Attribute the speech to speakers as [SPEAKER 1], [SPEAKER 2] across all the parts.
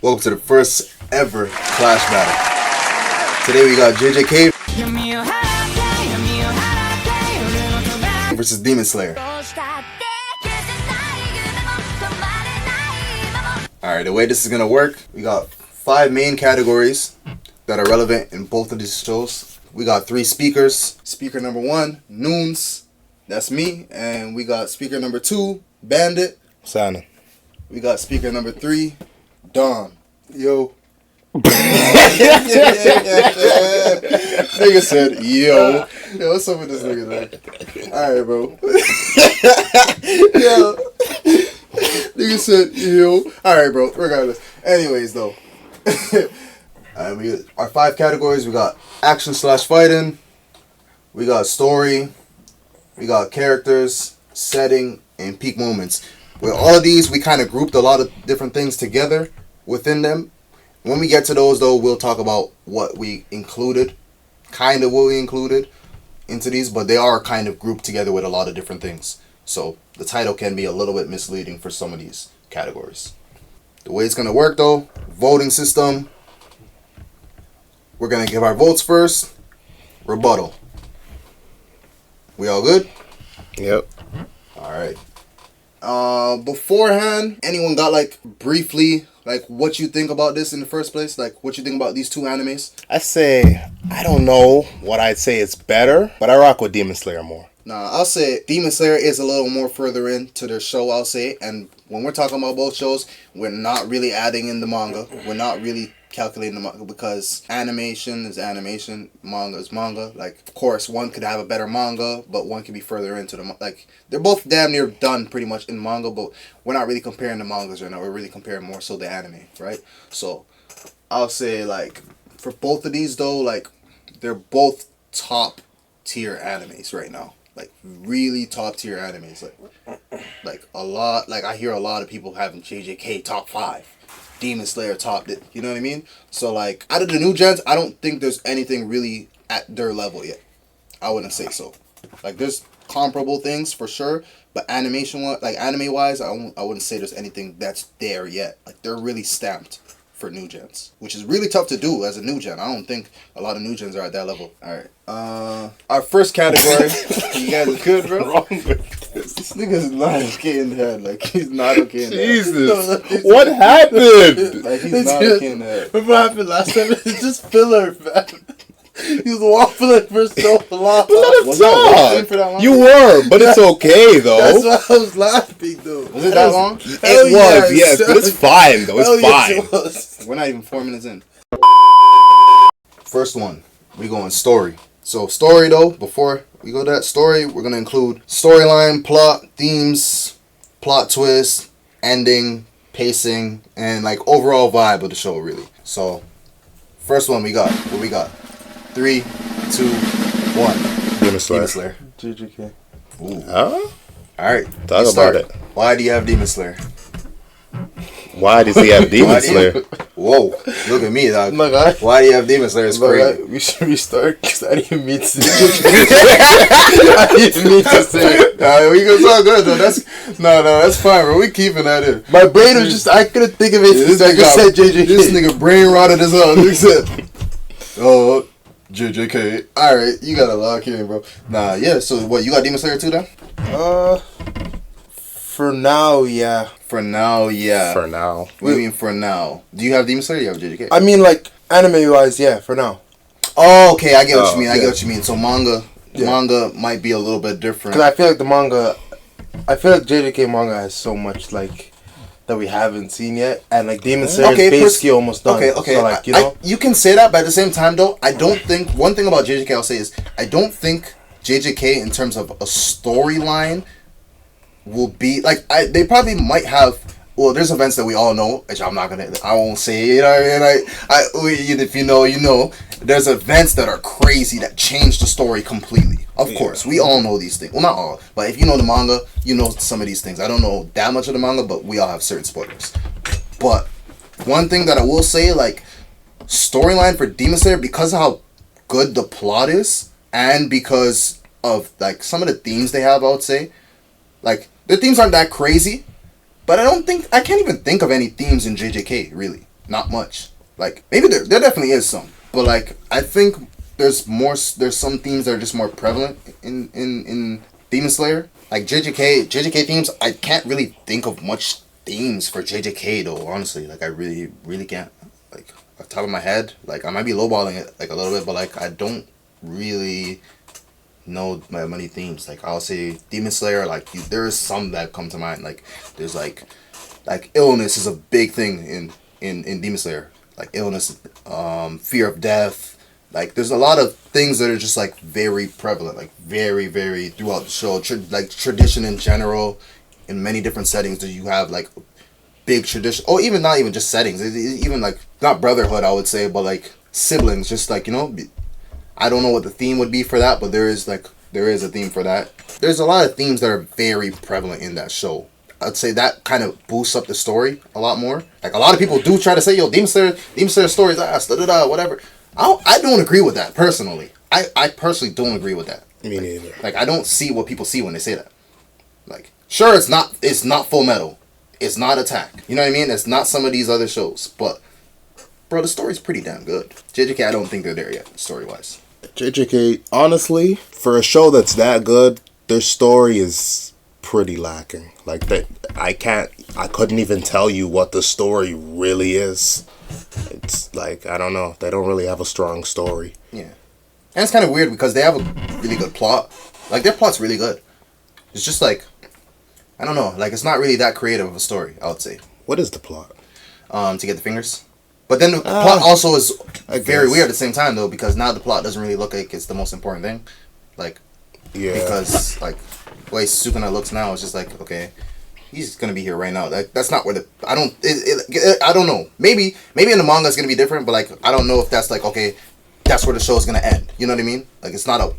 [SPEAKER 1] Welcome to the first ever Clash battle. Today we got JJK versus Demon Slayer. Alright, the way this is gonna work, we got 5 main categories that are relevant in both of these shows. We got 3 speakers. Speaker number 1, Noons, that's me, and we got speaker number 2, Bandit.
[SPEAKER 2] Sana.
[SPEAKER 1] We got speaker number 3, Don. Yo. Nigga said, yo. Yo, what's up with this nigga, man? Alright, bro. Yo. Nigga said, yo. Alright, bro. Regardless. Anyways, though. Our 5 categories, we got action/fighting. We got story. We got characters, setting, and peak moments. With all of these, we kind of grouped a lot of different things together within them. When we get to those, though, we'll talk about what we included, kind of what we included into these, but they are kind of grouped together with a lot of different things. So the title can be a little bit misleading for some of these categories. The way it's going to work, though, voting system. We're going to give our votes first. Rebuttal. We all good?
[SPEAKER 2] Yep.
[SPEAKER 1] All right. Beforehand, anyone got briefly what you think about this in the first place? What you think about these 2 animes?
[SPEAKER 2] I don't know what I'd say it's better, but I rock with Demon Slayer more.
[SPEAKER 1] Nah, I'll say Demon Slayer is a little more further into their show, I'll say. And when we're talking about both shows, we're not really adding in the manga. We're not really calculating the manga because animation is animation, manga is manga. Of course, one could have a better manga, but one could be further into the they're both damn near done pretty much in manga, but we're not really comparing the mangas right now. We're really comparing more so the anime, right? So I'll say for both of these though, they're both top tier animes right now. Really top tier animes. A lot. I hear a lot of people having JJK top 5. Demon Slayer topped it. You know what I mean? So out of the new gens, I don't think there's anything really at their level yet. I wouldn't say so. There's comparable things for sure, but anime wise, I wouldn't say there's anything that's there yet. They're really stamped for new gens, which is really tough to do as a new gen. I don't think a lot of new gens are at that level. All right. Our first category. You guys are good, bro.
[SPEAKER 2] Wrong with
[SPEAKER 1] This nigga's not okay in the head. He's not okay in the head.
[SPEAKER 2] Jesus. What happened?
[SPEAKER 1] He's not okay in the head.
[SPEAKER 3] Remember what happened last time? It's just filler, man. He was waffling for so long.
[SPEAKER 2] But let him talk.
[SPEAKER 1] For that long?
[SPEAKER 2] You were, but it's okay though.
[SPEAKER 3] That's why I was laughing, though.
[SPEAKER 1] Was it that long?
[SPEAKER 2] It was, yes, but it's fine though. It's fine.
[SPEAKER 3] Yes,
[SPEAKER 1] We're not even 4 minutes in. First one, we going story. So story though, before we go to that story, we're gonna include storyline, plot, themes, plot twist, ending, pacing, and overall vibe of the show really. So first one we got. What we got? 3, 2, 1.
[SPEAKER 2] Demon Slayer.
[SPEAKER 1] Demon Slayer.
[SPEAKER 3] JJK.
[SPEAKER 1] Ooh.
[SPEAKER 2] Huh?
[SPEAKER 1] Alright.
[SPEAKER 2] Talk about it.
[SPEAKER 1] Why do you have Demon Slayer?
[SPEAKER 2] Why does he have Demon Slayer?
[SPEAKER 1] Whoa. Look at me, dog.
[SPEAKER 3] My God.
[SPEAKER 1] Why do you have Demon Slayer? It's crazy.
[SPEAKER 3] We should restart because I didn't mean to say it. I didn't mean to say it.
[SPEAKER 1] Nah, it's all good though. That's fine, bro. We keeping that in.
[SPEAKER 3] My brain was just, I couldn't think of it since I just said JJK.
[SPEAKER 1] This nigga brain rotted as hell. He said, oh, JJK. Alright, you gotta lock in, bro. Nah, yeah, so what, you got Demon Slayer too then?
[SPEAKER 3] For now, yeah.
[SPEAKER 1] For now, yeah.
[SPEAKER 2] For now.
[SPEAKER 1] What do you mean for now? Do you have Demon Slayer or you have JJK?
[SPEAKER 3] I mean, anime-wise, yeah, for now.
[SPEAKER 1] Oh, okay, I get what you mean.
[SPEAKER 2] yeah.
[SPEAKER 1] I get what you mean. So manga might be a little bit different.
[SPEAKER 3] Because I feel JJK manga has so much, that we haven't seen yet. And, Demon Slayer is basically almost done.
[SPEAKER 1] Okay.
[SPEAKER 3] So, you know?
[SPEAKER 1] You can say that, but at the same time, though, I don't think... One thing about JJK I'll say is, I don't think JJK, in terms of a storyline, will be... they probably might have... Well, there's events that we all know, which I won't say, you know, and if you know, you know. There's events that are crazy that change the story completely. Of course, we all know these things. Well, not all, but if you know the manga, you know some of these things. I don't know that much of the manga, but we all have certain spoilers. But one thing that I will say, storyline for Demon Slayer, because of how good the plot is, and because of, some of the themes they have, I would say, the themes aren't that crazy. But I can't even think of any themes in JJK, really. not much. Like maybe there definitely is some, but like I think there's some themes that are just more prevalent in Demon Slayer. Like JJK themes, I can't really think of much themes for JJK though. Honestly, like I really can't. Like off the top of my head, like I might be lowballing it like a little bit, but like I don't really know many themes. Like I'll say Demon Slayer, like there's some that come to mind. Like there's like illness is a big thing in Demon Slayer. Like illness, fear of death. Like there's a lot of things that are just like very prevalent, like very throughout the show. Like tradition in general, in many different settings that you have like big tradition, or even not even just settings, even like not brotherhood I would say, but like siblings, just like, you know, I don't know what the theme would be for that, but there is a theme for that. There's a lot of themes that are very prevalent in that show. I'd say that kind of boosts up the story a lot more. Like a lot of people do try to say, yo, Demon Slayer stories whatever. I don't agree with that personally. I personally don't agree with that.
[SPEAKER 2] Me neither.
[SPEAKER 1] Like I don't see what people see when they say that. Like sure, it's not Full Metal. It's not Attack. You know what I mean? It's not some of these other shows. But, bro, the story's pretty damn good. JJK, I don't think they're there yet, story-wise.
[SPEAKER 2] JJK, honestly, for a show that's that good, their story is pretty lacking. Like, I couldn't even tell you what the story really is. It's like, I don't know. They don't really have a strong story.
[SPEAKER 1] Yeah. And it's kind of weird because they have a really good plot. Like, their plot's really good. It's just like, I don't know. Like, it's not really that creative of a story, I would say.
[SPEAKER 2] What is the plot?
[SPEAKER 1] To get the fingers. But then the plot also is very weird at the same time, though, because now the plot doesn't really look like it's the most important thing. Like,
[SPEAKER 2] yeah.
[SPEAKER 1] Because, like, the way Sukuna looks now, it's just like, okay, he's gonna be here right now. That's not where the... I don't know. Maybe in the manga it's gonna be different, but, like, I don't know if that's, like, okay, that's where the show's gonna end. You know what I mean? Like, it's not a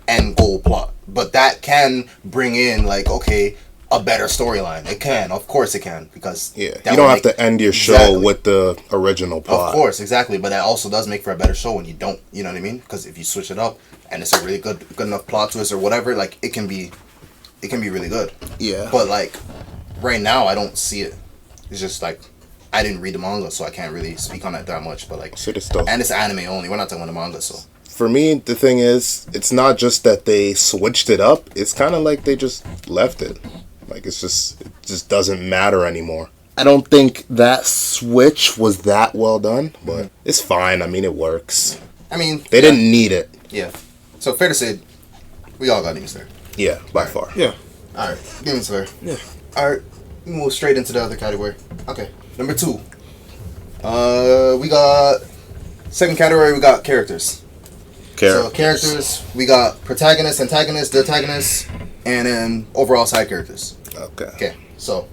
[SPEAKER 1] end goal plot. But that can bring in, like, okay, a better storyline. It can, of course it can, because
[SPEAKER 2] you don't have to end your show with the original plot.
[SPEAKER 1] Of course, exactly, but that also does make for a better show when you don't. You know what I mean? Because if you switch it up and it's a really good enough plot twist or whatever, like it can be really good.
[SPEAKER 2] Yeah.
[SPEAKER 1] But like right now, I don't see it. It's just like I didn't read the manga, so I can't really speak on it that much. But like, and it's anime only. We're not talking about the manga, so.
[SPEAKER 2] For me, the thing is, it's not just that they switched it up. It's kind of like they just left it. Like, it just doesn't matter anymore. I don't think that switch was that well done, but it's fine. I mean, it works.
[SPEAKER 1] I mean...
[SPEAKER 2] They didn't need it.
[SPEAKER 1] Yeah. So, fair to say, we all got Demon Slayer.
[SPEAKER 2] Yeah, by far.
[SPEAKER 3] Yeah.
[SPEAKER 1] Alright, Demon Slayer.
[SPEAKER 3] Yeah.
[SPEAKER 1] Alright, we move straight into the other category. Okay, number 2. We got... Second category, we got characters. So, characters, we got protagonists, antagonists, detagonists, and then overall side characters. Okay. So,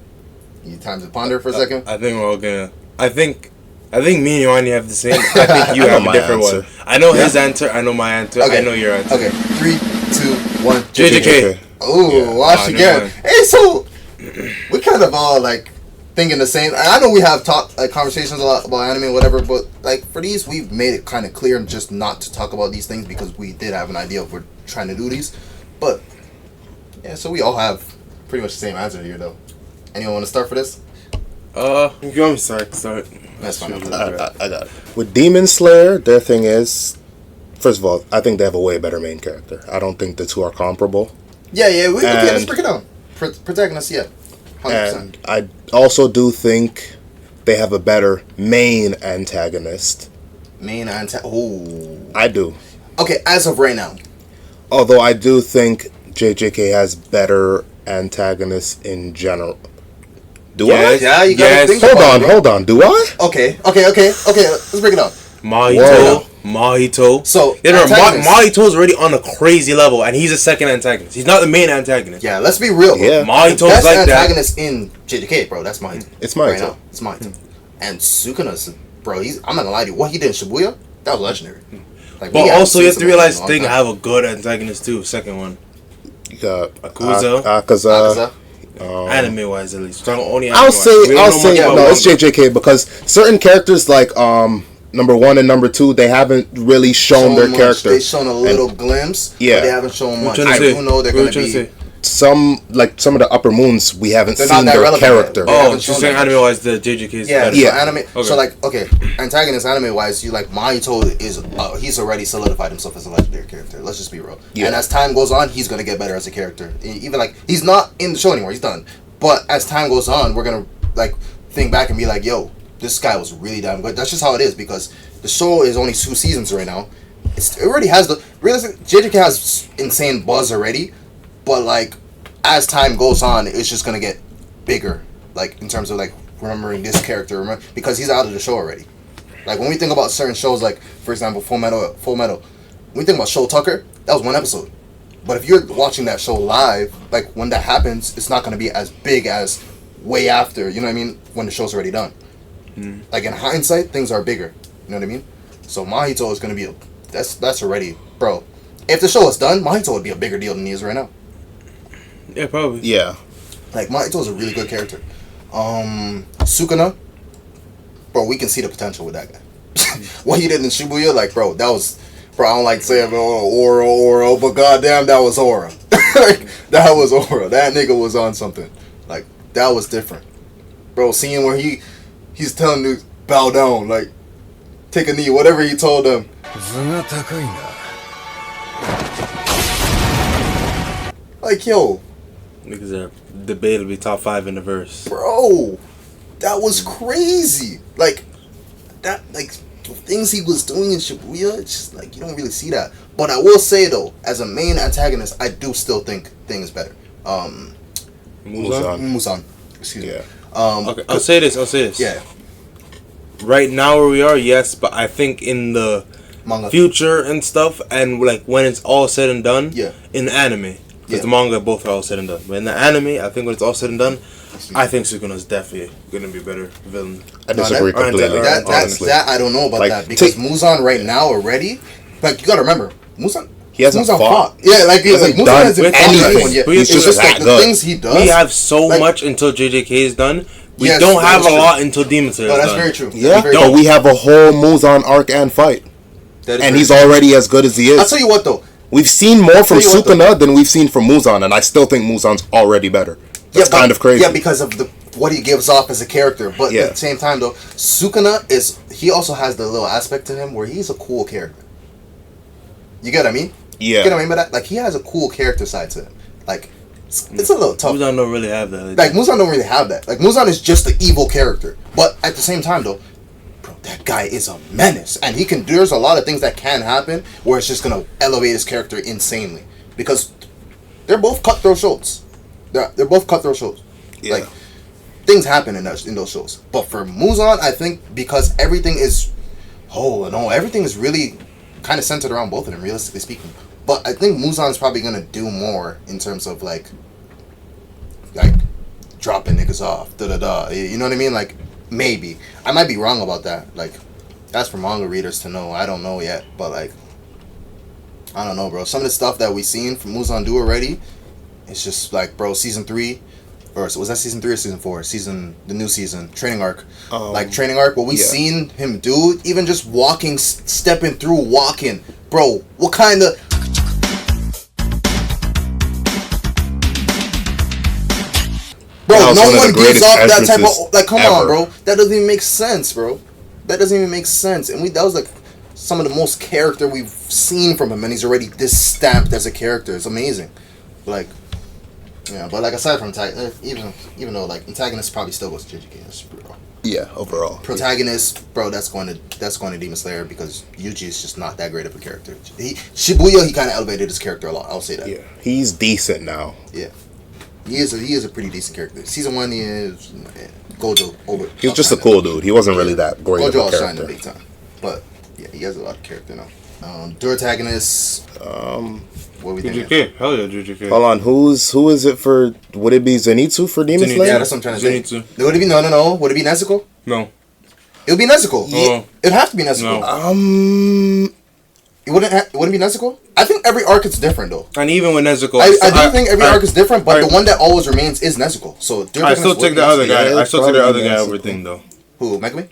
[SPEAKER 1] you need time to ponder for a second?
[SPEAKER 3] I think we're all gonna... I think me and Yoani have the same. I think you have a different one. I know his answer. I know my answer. Okay. I know your answer.
[SPEAKER 1] Okay. 3, 2, 1.
[SPEAKER 3] JJK.
[SPEAKER 1] Oh, watch again. Hey, so we kind of all like thinking the same. I know we have conversations a lot about anime and whatever, but like for these, we've made it kind of clear just not to talk about these things because we did have an idea of we're trying to do these. But yeah, so we all have pretty much the same answer here, though. Anyone want to start for this?
[SPEAKER 3] You want me to start?
[SPEAKER 1] That's fine.
[SPEAKER 2] I got it. With Demon Slayer, their thing is, first of all, I think they have a way better main character. I don't think the two are comparable.
[SPEAKER 1] Yeah, let's break it down. Protagonist, yeah. 100%.
[SPEAKER 2] And I also do think they have a better main antagonist.
[SPEAKER 1] Oh.
[SPEAKER 2] I do.
[SPEAKER 1] Okay, as of right now.
[SPEAKER 2] Although I do think JJK has better antagonists in general. Do I?
[SPEAKER 1] Yeah, you gotta think about it.
[SPEAKER 2] Hold on. Do I?
[SPEAKER 1] Okay. Let's break it down.
[SPEAKER 3] Mahito.
[SPEAKER 1] So,
[SPEAKER 3] Mahito's already on a crazy level, and he's a second antagonist. He's not the main antagonist.
[SPEAKER 1] Yeah, let's be real.
[SPEAKER 2] Yeah.
[SPEAKER 3] Mahito's
[SPEAKER 1] like that.
[SPEAKER 3] antagonist
[SPEAKER 1] in JJK, bro. That's Mahito.
[SPEAKER 2] It's Mahito.
[SPEAKER 1] Right now. It's Mahito. And Sukuna's, bro, I'm not gonna lie to you. What he did in Shibuya, that was legendary. Like,
[SPEAKER 3] but also, you have to realize they have a good antagonist, too. Second one.
[SPEAKER 2] You got
[SPEAKER 1] Akaza.
[SPEAKER 3] Anime wise, at least.
[SPEAKER 2] I'll say it's JJK because certain characters like number 1 and number 2 they haven't really shown their character.
[SPEAKER 1] They've shown a little glimpse.
[SPEAKER 2] Yeah,
[SPEAKER 1] but they haven't shown much. I do know they're going to be
[SPEAKER 2] some of the upper moons we haven't
[SPEAKER 1] They're
[SPEAKER 2] seen
[SPEAKER 1] not that
[SPEAKER 2] their
[SPEAKER 1] relevant
[SPEAKER 2] character.
[SPEAKER 1] yet.
[SPEAKER 3] Oh,
[SPEAKER 1] haven't
[SPEAKER 3] she's
[SPEAKER 1] shown
[SPEAKER 3] saying
[SPEAKER 1] that
[SPEAKER 3] anime wise, the JJK is
[SPEAKER 1] Yeah,
[SPEAKER 3] better.
[SPEAKER 1] so
[SPEAKER 2] Yeah.
[SPEAKER 1] anime.
[SPEAKER 3] Okay.
[SPEAKER 1] So like, okay, antagonist anime wise, you like Mahito is he's already solidified himself as a legendary character. Let's just be real.
[SPEAKER 2] Yeah.
[SPEAKER 1] And as time goes on, he's gonna get better as a character. Even like he's not in the show anymore. He's done. But as time goes on, we're gonna like think back and be like, yo, this guy was really damn good. That's just how it is because the show is only 2 seasons right now. It already has the realistic. JJK has insane buzz already, but like as time goes on, it's just gonna get bigger. Like in terms of like remembering this character, because he's out of the show already. Like when we think about certain shows, like for example, Full Metal. When we think about Show Tucker, that was 1 episode. But if you're watching that show live, like when that happens, it's not gonna be as big as way after. You know what I mean? When the show's already done. Like in hindsight, things are bigger. You know what I mean? So Mahito is gonna be that's already, bro. If the show is done, Mahito would be a bigger deal than he is right now.
[SPEAKER 3] Yeah, probably.
[SPEAKER 2] Yeah.
[SPEAKER 1] Like Mahito is a really good character. Sukuna, bro, we can see the potential with that guy. What he did in Shibuya, like, bro, that was, bro. I don't like saying Oro, but goddamn, that was Aura. Like, that was Aura. That nigga was on something. Like, that was different, bro. Seeing where he's telling dudes bow down, like, take a knee, whatever he told them. Like, yo,
[SPEAKER 3] Niggas are debatably top 5 in the verse.
[SPEAKER 1] bro, that was crazy. Like that, like the things he was doing in Shibuya, it's just like you don't really see that. But I will say though, as a main antagonist, I do still think Thing is better. Muzan. Excuse me.
[SPEAKER 2] Yeah.
[SPEAKER 3] Okay, I'll say this.
[SPEAKER 1] Yeah.
[SPEAKER 3] Right now where we are, yes, but I think in the
[SPEAKER 1] Manga.
[SPEAKER 3] future and stuff, and like when it's all said and done,
[SPEAKER 1] Yeah.
[SPEAKER 3] in the anime, because
[SPEAKER 1] Yeah.
[SPEAKER 3] the manga both are all said and done. But in the anime, I think when it's all said and done, I think Sukuna's definitely gonna be a better villain.
[SPEAKER 2] I disagree
[SPEAKER 3] that-
[SPEAKER 2] completely. honestly.
[SPEAKER 1] That I don't know about
[SPEAKER 2] Like,
[SPEAKER 1] that because
[SPEAKER 2] take-
[SPEAKER 1] Muzan right now already, like you gotta remember, Muzan.
[SPEAKER 2] He hasn't
[SPEAKER 1] Muzan
[SPEAKER 2] fought.
[SPEAKER 1] Yeah, like
[SPEAKER 2] hasn't
[SPEAKER 1] Muzan
[SPEAKER 2] done
[SPEAKER 1] hasn't fought
[SPEAKER 2] anything.
[SPEAKER 1] anyone yet.
[SPEAKER 3] He's
[SPEAKER 1] It's
[SPEAKER 3] just
[SPEAKER 1] just
[SPEAKER 2] that
[SPEAKER 1] like the
[SPEAKER 2] good.
[SPEAKER 1] things he does.
[SPEAKER 3] We have so
[SPEAKER 1] like-
[SPEAKER 3] much until JJK is done. We
[SPEAKER 1] Yes,
[SPEAKER 3] don't
[SPEAKER 1] that
[SPEAKER 3] have
[SPEAKER 1] is
[SPEAKER 3] a
[SPEAKER 1] true.
[SPEAKER 3] lot until Demon Slayer
[SPEAKER 1] No,
[SPEAKER 3] is
[SPEAKER 1] that's
[SPEAKER 3] done.
[SPEAKER 1] very true.
[SPEAKER 2] Yeah,
[SPEAKER 1] That's very
[SPEAKER 2] but
[SPEAKER 1] true.
[SPEAKER 2] we have a whole Muzan arc and fight,
[SPEAKER 1] That is
[SPEAKER 2] and
[SPEAKER 1] very
[SPEAKER 2] he's
[SPEAKER 1] true.
[SPEAKER 2] already as good as he is.
[SPEAKER 1] I'll tell you what though.
[SPEAKER 2] We've seen more from
[SPEAKER 1] tell you what,
[SPEAKER 2] Sukuna than we've seen from Muzan, and I still think Muzan's already better. That's
[SPEAKER 1] but-
[SPEAKER 2] kind of crazy.
[SPEAKER 1] Yeah, because of what he gives off as a character. But
[SPEAKER 2] Yeah.
[SPEAKER 1] at the same time, though, Sukuna he also has the little aspect to him where he's a cool character. You get what I mean?
[SPEAKER 2] Yeah.
[SPEAKER 1] You get what I mean by that? Like, he has a cool character side to him. Like, it's a little tough.
[SPEAKER 3] Muzan don't really have that.
[SPEAKER 1] Like, Muzan don't really have that. Like, Muzan is just the evil character. But at the same time, though, bro, that guy is a menace. And there's a lot of things that can happen where it's just going to elevate his character insanely. Because they're both cutthroat shows. They're both cutthroat shows.
[SPEAKER 2] Yeah.
[SPEAKER 1] Like, things happen in those shows. But for Muzan, I think because everything is everything is really kind of centered around both of them, realistically speaking. But I think Muzan's probably gonna do more in terms of like dropping niggas off, You know what I mean? Like, maybe I might be wrong about that. Like, that's for manga readers to know. I don't know yet, but like, I don't know, bro. Some of the stuff that we've seen from Muzan do already, it's just like, bro, season 3. Or was that season 3 or season 4? The new season, training arc. Training arc, what we seen him do, even just walking, stepping through, walking. Bro, what kind of... Bro,
[SPEAKER 2] That was
[SPEAKER 1] no
[SPEAKER 2] one of
[SPEAKER 1] one
[SPEAKER 2] the
[SPEAKER 1] gives
[SPEAKER 2] greatest
[SPEAKER 1] off that type
[SPEAKER 2] entrances
[SPEAKER 1] of... Like, come on,
[SPEAKER 2] ever.
[SPEAKER 1] bro. That doesn't even make sense, bro. That doesn't even make sense. And that was like some of the most character we've seen from him, and he's already this stamped as a character. It's amazing. Like... Yeah, but like aside from even though like antagonist probably still goes to JJK, that's bro.
[SPEAKER 2] Yeah, overall.
[SPEAKER 1] Protagonist, bro, that's going to Demon Slayer because Yuji is just not that great of a character. Shibuya, he kind of elevated his character a lot. I'll say that.
[SPEAKER 2] Yeah, he's decent now.
[SPEAKER 1] Yeah, he is a pretty decent character. Season 1, he is Gojo over.
[SPEAKER 2] He was just a cool dude. He wasn't really that great
[SPEAKER 1] Gojo
[SPEAKER 2] of a
[SPEAKER 1] outshined
[SPEAKER 2] character.
[SPEAKER 1] him big time, but yeah, he has a lot of character now. Protagonist. What we think?
[SPEAKER 3] JJK, hell yeah, JJK.
[SPEAKER 2] Hold on, who is it for? Would it be Zenitsu for Demon
[SPEAKER 3] Zenitsu.
[SPEAKER 2] Slayer?
[SPEAKER 1] Yeah, that's what I'm trying to say.
[SPEAKER 3] Zenitsu.
[SPEAKER 1] Would it be no? Would it be Nezuko?
[SPEAKER 3] No.
[SPEAKER 1] It would be Nezuko.
[SPEAKER 3] No.
[SPEAKER 1] It'd have to be Nezuko.
[SPEAKER 3] No.
[SPEAKER 1] It wouldn't be Nezuko? I think every arc is different though.
[SPEAKER 3] And even with Nezuko,
[SPEAKER 1] I do think every arc is different, but
[SPEAKER 3] I-
[SPEAKER 1] the one that always remains is Nezuko. So
[SPEAKER 3] I still take the other guy.
[SPEAKER 2] Yeah,
[SPEAKER 3] I still take the other
[SPEAKER 2] probably
[SPEAKER 3] guy
[SPEAKER 2] Nezuko.
[SPEAKER 3] over thing though.
[SPEAKER 1] Who, Megumi?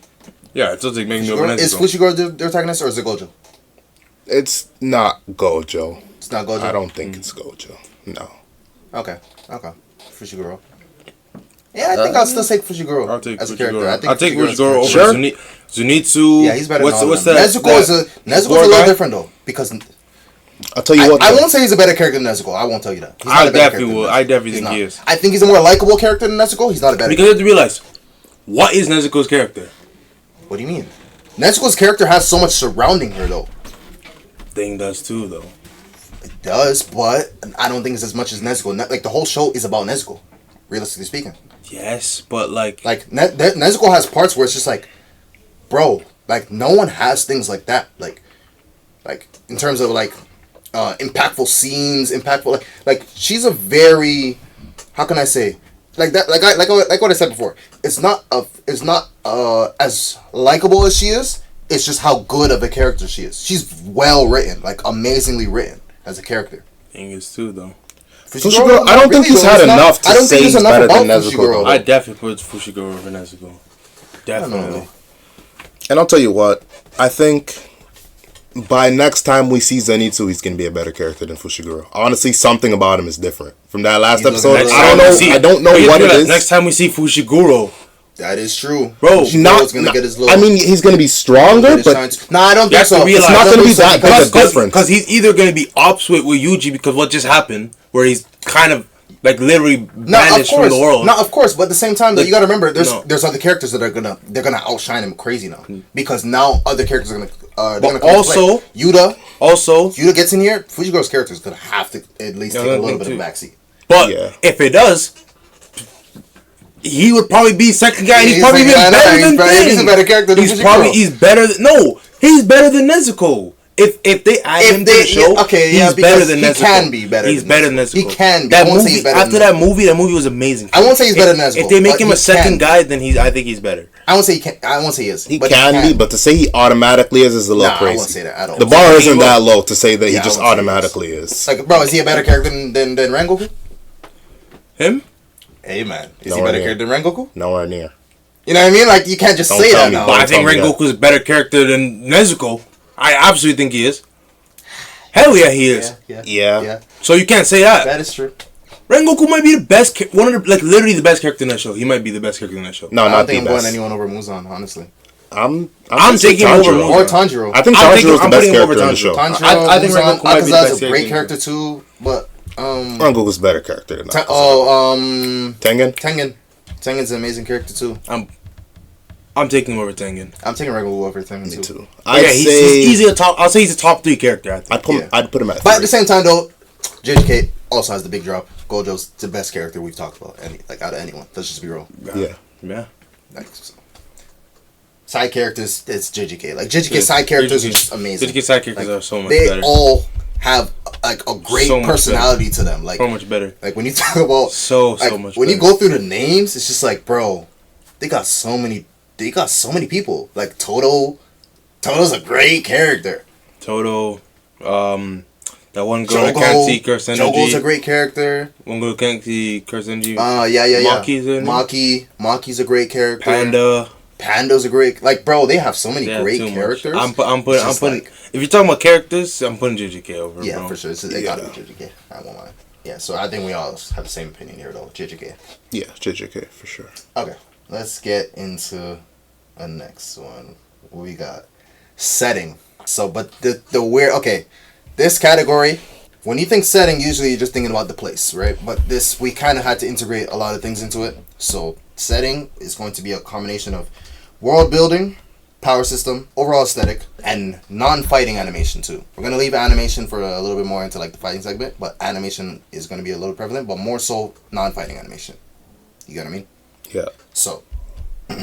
[SPEAKER 3] Yeah, I still take Megumi over
[SPEAKER 1] Is
[SPEAKER 3] Nezuko.
[SPEAKER 1] Fushiguro the protagonist or is it Gojo?
[SPEAKER 2] It's not Gojo.
[SPEAKER 1] It's not Gojo.
[SPEAKER 2] I don't think it's Gojo. No.
[SPEAKER 1] Okay. Fushiguro. Yeah, I think I'll still take Fushiguro
[SPEAKER 3] I'll take
[SPEAKER 1] as a
[SPEAKER 3] Fushiguro.
[SPEAKER 1] character. I think
[SPEAKER 3] I'll take
[SPEAKER 1] Fushiguro's
[SPEAKER 3] Fushiguro over
[SPEAKER 2] Sure.
[SPEAKER 3] Zenitsu.
[SPEAKER 1] Yeah, he's better than all
[SPEAKER 3] What's
[SPEAKER 1] of them.
[SPEAKER 3] that?
[SPEAKER 1] Nezuko's a little
[SPEAKER 3] guy?
[SPEAKER 1] different though because
[SPEAKER 2] I'll tell you what.
[SPEAKER 1] I
[SPEAKER 2] though.
[SPEAKER 1] won't say he's a better character than Nezuko. I won't tell you that. He's not
[SPEAKER 3] I
[SPEAKER 1] a better
[SPEAKER 3] definitely
[SPEAKER 1] character
[SPEAKER 3] will.
[SPEAKER 1] than
[SPEAKER 3] I
[SPEAKER 1] Nezuko.
[SPEAKER 3] definitely
[SPEAKER 1] He's
[SPEAKER 3] think
[SPEAKER 1] not.
[SPEAKER 3] he is.
[SPEAKER 1] I think he's a more likable character than Nezuko. He's not a better.
[SPEAKER 3] Because you have to realize, what is Nezuko's character?
[SPEAKER 1] What do you mean? Nezuko's character has so much surrounding her though.
[SPEAKER 3] Thing does too, though.
[SPEAKER 1] It does, but I don't think it's as much as Nezuko. Like the whole show is about Nezuko, realistically speaking.
[SPEAKER 3] Yes, but like
[SPEAKER 1] Nezuko has parts where it's just like, bro, like no one has things like that. Like in terms of like impactful scenes, like she's a very, how can I say, like that, like what I said before. It's not as likable as she is. It's just how good of a character she is. She's well written, like amazingly written as a character.
[SPEAKER 3] thing is too, though.
[SPEAKER 2] Fushiguro, I don't think he's had enough to say he's better than Nezuko.
[SPEAKER 3] I definitely put Fushiguro over Nezuko. Definitely.
[SPEAKER 2] And I'll tell you what, I think by next time we see Zenitsu, he's gonna be a better character than Fushiguro. Honestly, something about him is different. From that last episode, I don't know what it is.
[SPEAKER 3] Next time we see Fushiguro,
[SPEAKER 1] that is true,
[SPEAKER 3] bro.
[SPEAKER 1] Gonna get his little,
[SPEAKER 2] I mean, he's gonna be stronger, but
[SPEAKER 1] no, I don't think so.
[SPEAKER 2] It's not gonna be that big a difference.
[SPEAKER 3] Because he's either gonna be ops with Yuji because what just happened, where he's kind of like literally banished from the world.
[SPEAKER 1] No, of course, but at the same time, though, you gotta remember, there's other characters that are gonna outshine him crazy now because now other characters are gonna come
[SPEAKER 3] also
[SPEAKER 1] to play. Yuta gets in here. Fujigo's character is gonna have to at least take a little bit of a backseat.
[SPEAKER 3] But if it does, he would probably be second guy. And he's probably even better than Thing.
[SPEAKER 1] He's a better character than Fushiguro.
[SPEAKER 3] He's better than Nezuko. If they add him to the show, he's better than Nezuko.
[SPEAKER 1] He can be better.
[SPEAKER 3] He's better than Nezuko.
[SPEAKER 1] He can be.
[SPEAKER 3] That movie, after that movie was amazing.
[SPEAKER 1] I won't say he's better than Nezuko.
[SPEAKER 3] If they make him a second guy, then I think he's better.
[SPEAKER 1] I won't say he can. I won't say he is.
[SPEAKER 2] He can be, but to say he automatically is a little crazy.
[SPEAKER 1] I won't say that at all.
[SPEAKER 2] The bar isn't that low to say that he just automatically is.
[SPEAKER 1] Like, bro, is he a better character than Rengoku?
[SPEAKER 3] Him?
[SPEAKER 1] Hey man, is he better character than Rengoku?
[SPEAKER 2] Nowhere near.
[SPEAKER 1] You know what I mean? Like, you can't just say that now.
[SPEAKER 3] But I think Rengoku's a better character than Nezuko. I absolutely think he is. Hell yeah, he is.
[SPEAKER 2] Yeah.
[SPEAKER 3] So you can't say that.
[SPEAKER 1] That is true.
[SPEAKER 3] Rengoku might be the best, literally the best character in that show. He might be the best character in that show.
[SPEAKER 2] No,
[SPEAKER 1] I don't
[SPEAKER 2] not
[SPEAKER 1] think
[SPEAKER 2] the
[SPEAKER 1] I'm
[SPEAKER 2] best.
[SPEAKER 1] going anyone over Muzan, honestly.
[SPEAKER 2] I'm
[SPEAKER 3] taking him over
[SPEAKER 2] Tanjiro.
[SPEAKER 1] Or Tanjiro.
[SPEAKER 2] I think Tanjiro's the best character in the show.
[SPEAKER 1] Tanjiro,
[SPEAKER 3] I think Rengoku might be the best
[SPEAKER 1] Akaza's a great character too, but
[SPEAKER 2] Rengoku's a better character than that. Tengen?
[SPEAKER 1] Tengen's an amazing character too.
[SPEAKER 3] I'm taking him over Tengen.
[SPEAKER 1] I'm taking Rengoku over Tengen
[SPEAKER 2] Me too.
[SPEAKER 3] He's easy a top. I'll say he's a top 3 character. I think.
[SPEAKER 2] I'd put him at 3.
[SPEAKER 1] But at the same time though, JJK also has the big drop. Gojo's the best character we've talked about. Out of anyone. Let's just be real.
[SPEAKER 2] Yeah.
[SPEAKER 1] Like, side characters, it's JJK. Like JJK side characters are just amazing.
[SPEAKER 3] JJK side characters are so much
[SPEAKER 1] They
[SPEAKER 3] better.
[SPEAKER 1] all have like a great personality to them. Like
[SPEAKER 3] so much better.
[SPEAKER 1] Like when you talk about
[SPEAKER 3] so much.
[SPEAKER 1] When you go through the names, it's just like, bro, they got so many people. Like Toto's a great character.
[SPEAKER 3] That one girl that can't see curse energy.
[SPEAKER 1] Jogo's a great character.
[SPEAKER 3] One girl can't see curse energy.
[SPEAKER 1] Yeah. Maki's a great character. Panda's a great, like, bro, they have so many great characters.
[SPEAKER 3] I'm putting if you're talking about characters, I'm putting JJK over.
[SPEAKER 1] Yeah,
[SPEAKER 3] bro.
[SPEAKER 1] for sure. It gotta be JJK. I won't lie. Yeah, so I think we all have the same opinion here though. JJK.
[SPEAKER 2] Yeah, JJK for sure.
[SPEAKER 1] Okay, let's get into a next one. We got setting. So, but the weird. Okay, this category. When you think setting, usually you're just thinking about the place, right? But this, we kind of had to integrate a lot of things into it. So setting is going to be a combination of world building, power system, overall aesthetic, and non-fighting animation too. We're going to leave animation for a little bit more into like the fighting segment, but animation is going to be a little prevalent, but more so non-fighting animation. You get what I mean?
[SPEAKER 2] Yeah.
[SPEAKER 1] So, I'll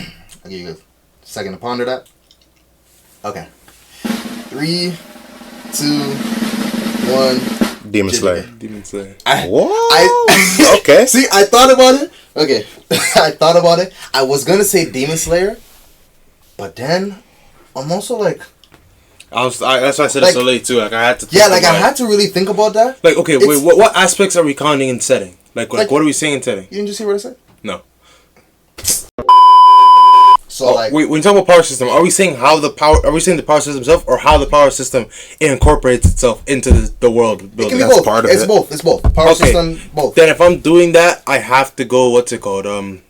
[SPEAKER 1] give you a second to ponder that. Okay. 3, 2, 1...
[SPEAKER 2] Demon Slayer.
[SPEAKER 1] What?
[SPEAKER 2] Okay.
[SPEAKER 1] See, I thought about it. Okay. I thought about it. I was going to say Demon Slayer, but then I'm also like...
[SPEAKER 3] that's why I said it so late too. Like I had to.
[SPEAKER 1] I had to really think about that.
[SPEAKER 3] Like, okay, wait, what aspects are we counting in setting? Like what are we saying in setting?
[SPEAKER 1] You didn't just hear what I said?
[SPEAKER 3] No.
[SPEAKER 1] So like,
[SPEAKER 3] wait, when you talk about power system, are we saying the power system itself, or how the power system incorporates itself into the world building?
[SPEAKER 1] it can be
[SPEAKER 2] That's
[SPEAKER 1] both.
[SPEAKER 2] part of
[SPEAKER 1] It's
[SPEAKER 2] it.
[SPEAKER 1] both. It's both. Power system, both.
[SPEAKER 3] Then if I'm doing that, I have to go. What's it called?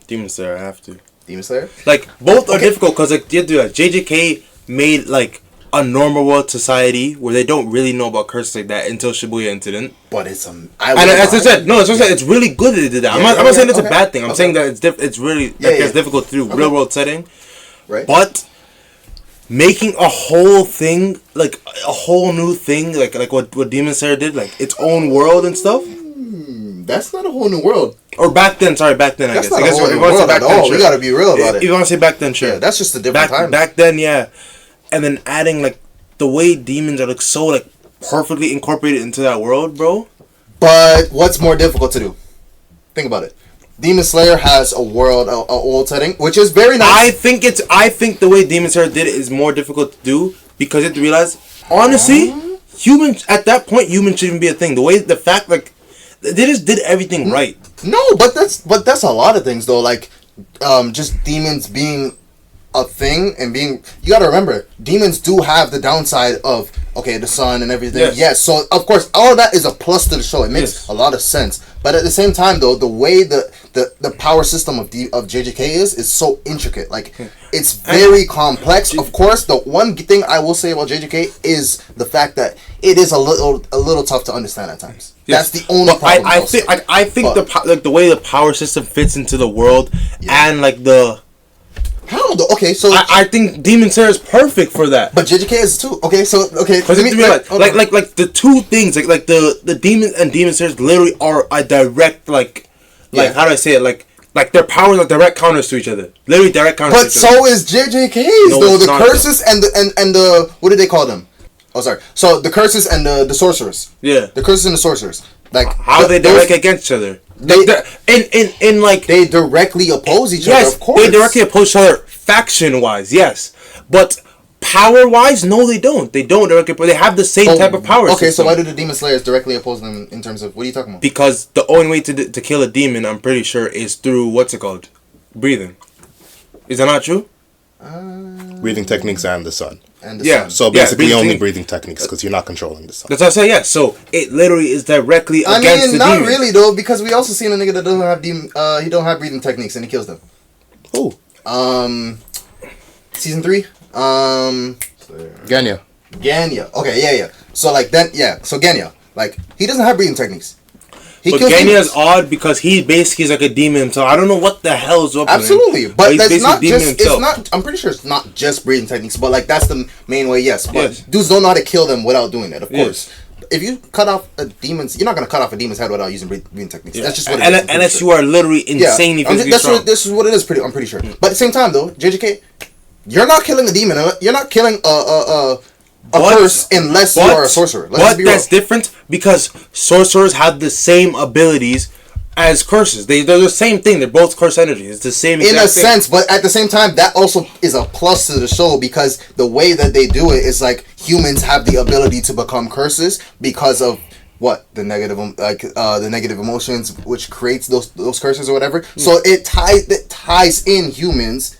[SPEAKER 3] Demon Slayer. I have to.
[SPEAKER 1] Demon Slayer.
[SPEAKER 3] Like both are difficult because like you do that. JJK made like a normal world society where they don't really know about curses like that until Shibuya incident.
[SPEAKER 1] But it's
[SPEAKER 3] and as I said, it's really good that they did that. I'm not saying it's a bad thing. I'm saying that it's really it's difficult to do real world setting.
[SPEAKER 1] Right.
[SPEAKER 3] But making a whole thing, like a whole new thing, like what Demon Slayer did, like its own world and stuff.
[SPEAKER 1] That's not a whole new world.
[SPEAKER 3] Or back then, I guess.
[SPEAKER 1] That's not a whole new world at all. We gotta be real about it.
[SPEAKER 3] If you want to say back then, sure.
[SPEAKER 1] Yeah, that's just a different time.
[SPEAKER 3] Back then, yeah. And then adding like the way demons are like so like perfectly incorporated into that world, bro.
[SPEAKER 1] But what's more difficult to do? Think about it. Demon Slayer has a world, a world setting, which is very nice.
[SPEAKER 3] I think the way Demon Slayer did it is more difficult to do because you have to realize, honestly, humans at that point, humans shouldn't be a thing. The fact like they just did everything right.
[SPEAKER 1] No, but that's a lot of things though. Like, just demons being a thing and being, you gotta remember, demons do have the downside of the sun and everything. Yes, so of course all of that is a plus to the show. It makes a lot of sense. But at the same time though, the way the power system of JJK is so intricate. Like, it's very complex. Of course, the one thing I will say about JJK is the fact that it is a little tough to understand at times. That's the only problem.
[SPEAKER 3] I think the way the power system fits into the world and like the
[SPEAKER 1] how though? Okay, so
[SPEAKER 3] I think Demon Slayer is perfect for that.
[SPEAKER 1] But JJK is too. Okay, so
[SPEAKER 3] because like the two things like the demon and Demon Slayer literally are a direct like how do I say it like their powers are direct counters to each other. Literally direct counters.
[SPEAKER 1] But to each other. So is JJK's though. The curses and the what do they call them? Oh, sorry. So the curses and the sorcerers.
[SPEAKER 3] Yeah.
[SPEAKER 1] The curses and the sorcerers. Like,
[SPEAKER 3] how they direct against each other. They
[SPEAKER 1] directly oppose each other, of course.
[SPEAKER 3] They directly oppose each other faction wise, yes. But power wise, no they don't. They don't directly, but they have the same type of power system.
[SPEAKER 1] So why do the Demon Slayers directly oppose them in terms of, what are you talking about?
[SPEAKER 3] Because the only way to kill a demon, I'm pretty sure, is through what's it called? Breathing. Is that not true?
[SPEAKER 2] Breathing techniques and the sun.
[SPEAKER 1] Sun.
[SPEAKER 2] So basically only breathing techniques because you're not controlling the sun.
[SPEAKER 3] That's what I say, yeah. So it literally is directly against the demon.
[SPEAKER 1] Not really though, because we also seen a nigga that doesn't have he don't have breathing techniques and he kills them.
[SPEAKER 2] Who?
[SPEAKER 1] Season 3?
[SPEAKER 2] Genya.
[SPEAKER 1] Okay, yeah. So like then, so Genya, like, he doesn't have breathing techniques.
[SPEAKER 3] But Genya is odd because he basically is like a demon himself. I don't know what the hell is up with him.
[SPEAKER 1] Absolutely, but that's not just. It's not. I'm pretty sure it's not just breathing techniques, but like that's the main way. Yes, but dudes don't know how to kill them without doing it. Of course, if you cut off a demon's, you're not gonna cut off a demon's head without using breathing techniques. That's just what it is.
[SPEAKER 3] Unless you are literally insanely physically strong.
[SPEAKER 1] This is what it is. I'm pretty sure. But at the same time, though, JJK, you're not killing a demon. You're not killing a curse unless you are a sorcerer.
[SPEAKER 3] That's different because sorcerers have the same abilities as curses. They're the same thing. They're both curse energy. It's the same exact
[SPEAKER 1] in a sense, but at the same time, that also is a plus to the show because the way that they do it is like humans have the ability to become curses because of what the negative emotions which creates those curses or whatever. So it ties in humans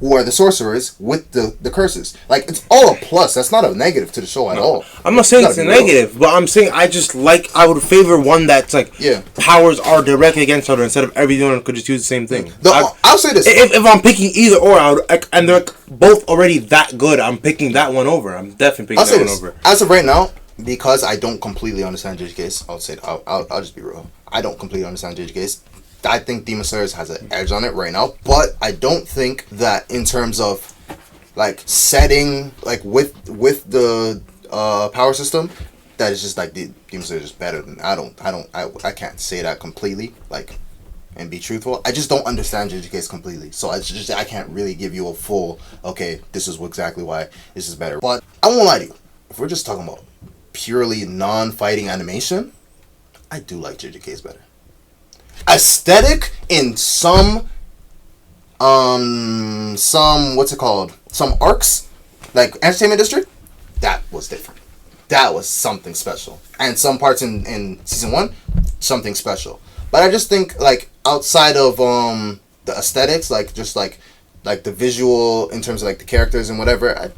[SPEAKER 1] who are the sorcerers with the curses. Like, it's all a plus. That's not a negative to the show at all.
[SPEAKER 3] I'm not saying it's a negative, but I'm saying I would favor one that's like powers are directly against each other instead of everyone could just use the same thing.
[SPEAKER 1] I'll say this:
[SPEAKER 3] if I'm picking either or, and they're both already that good, I'm picking that one over. I'm definitely picking that one over.
[SPEAKER 1] As of right now, because I don't completely understand JJK's, I'll just be real. I don't completely understand JJK's. I think Demon Slayer has an edge on it right now, but I don't think that in terms of like setting, like with the power system, that is just like the Demon Slayer is just better than I can't say that completely like and be truthful. I just don't understand JJK's completely, so I can't really give you a full this is exactly why this is better. But I won't lie to you, if we're just talking about purely non-fighting animation, I do like JJK's better. Aesthetic in some what's it called? Some arcs, like Entertainment District, that was different. That was something special. And some parts in season 1, something special. But I just think like outside of the aesthetics, like just like like the visual in terms of like the characters and whatever. I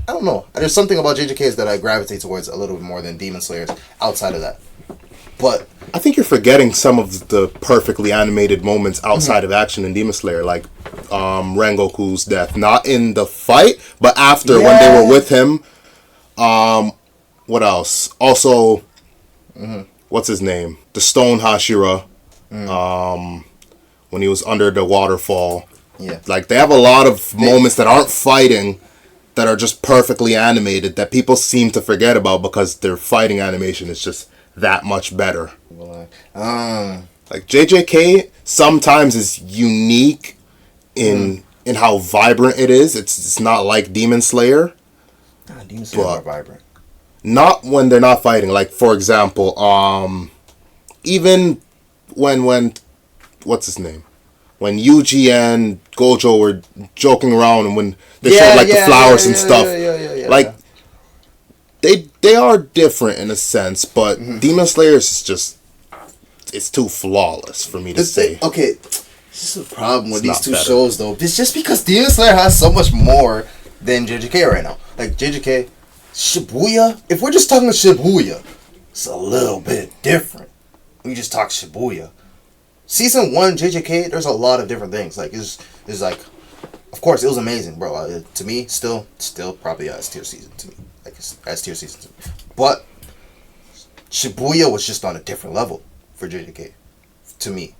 [SPEAKER 1] don't know. There's something about JJK's that I gravitate towards a little bit more than Demon Slayers outside of that. But
[SPEAKER 2] I think you're forgetting some of the perfectly animated moments outside of action in Demon Slayer, like Rengoku's death. Not in the fight, but after when they were with him. What else? Also, what's his name? The Stone Hashira. When he was under the waterfall.
[SPEAKER 1] Yeah.
[SPEAKER 2] Like, they have a lot of moments that aren't fighting that are just perfectly animated that people seem to forget about because their fighting animation is just that much better. Like, JJK sometimes is unique in how vibrant it is. It's not like Demon Slayer.
[SPEAKER 1] Nah, Demon Slayer are vibrant.
[SPEAKER 2] Not when they're not fighting. Like, for example, even when what's his name? When Yuji and Gojo were joking around and when they showed like the flowers and stuff. Like they are different in a sense, but Demon Slayer is just it's too flawless for me to say.
[SPEAKER 1] Okay, this is the problem with these two shows though. It's just because Demon Slayer has so much more than JJK right now. Like JJK, Shibuya, if we're just talking Shibuya, it's a little bit different. We just talk Shibuya. Season 1 JJK, there's a lot of different things. Like it's like, of course it was amazing, bro. To me, still probably a S tier season to me. Like it's S tier season to me. But Shibuya was just on a different level for JJK, to me,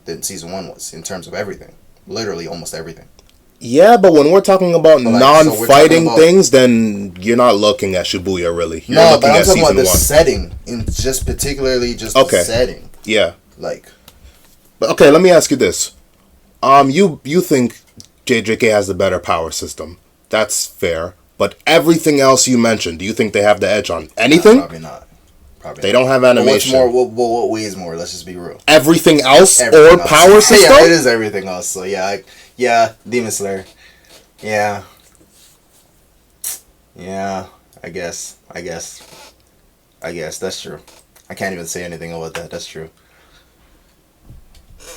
[SPEAKER 1] than season 1 was in terms of everything. Literally almost everything.
[SPEAKER 2] Yeah, but when we're talking about non-fighting things, then you're not looking at Shibuya really. You're
[SPEAKER 1] no, but I'm talking about the setting, in just particularly just the setting.
[SPEAKER 2] Yeah.
[SPEAKER 1] Like.
[SPEAKER 2] But okay, let me ask you this. You think JJK has the better power system. That's fair. But everything else you mentioned, do you think they have the edge on anything?
[SPEAKER 1] Probably not.
[SPEAKER 2] They don't have animation.
[SPEAKER 1] What weighs more? Let's just be real.
[SPEAKER 2] Everything else or power system?
[SPEAKER 1] Yeah, it is everything else. So yeah, Demon Slayer. Yeah, I guess that's true. I can't even say anything about that. That's true.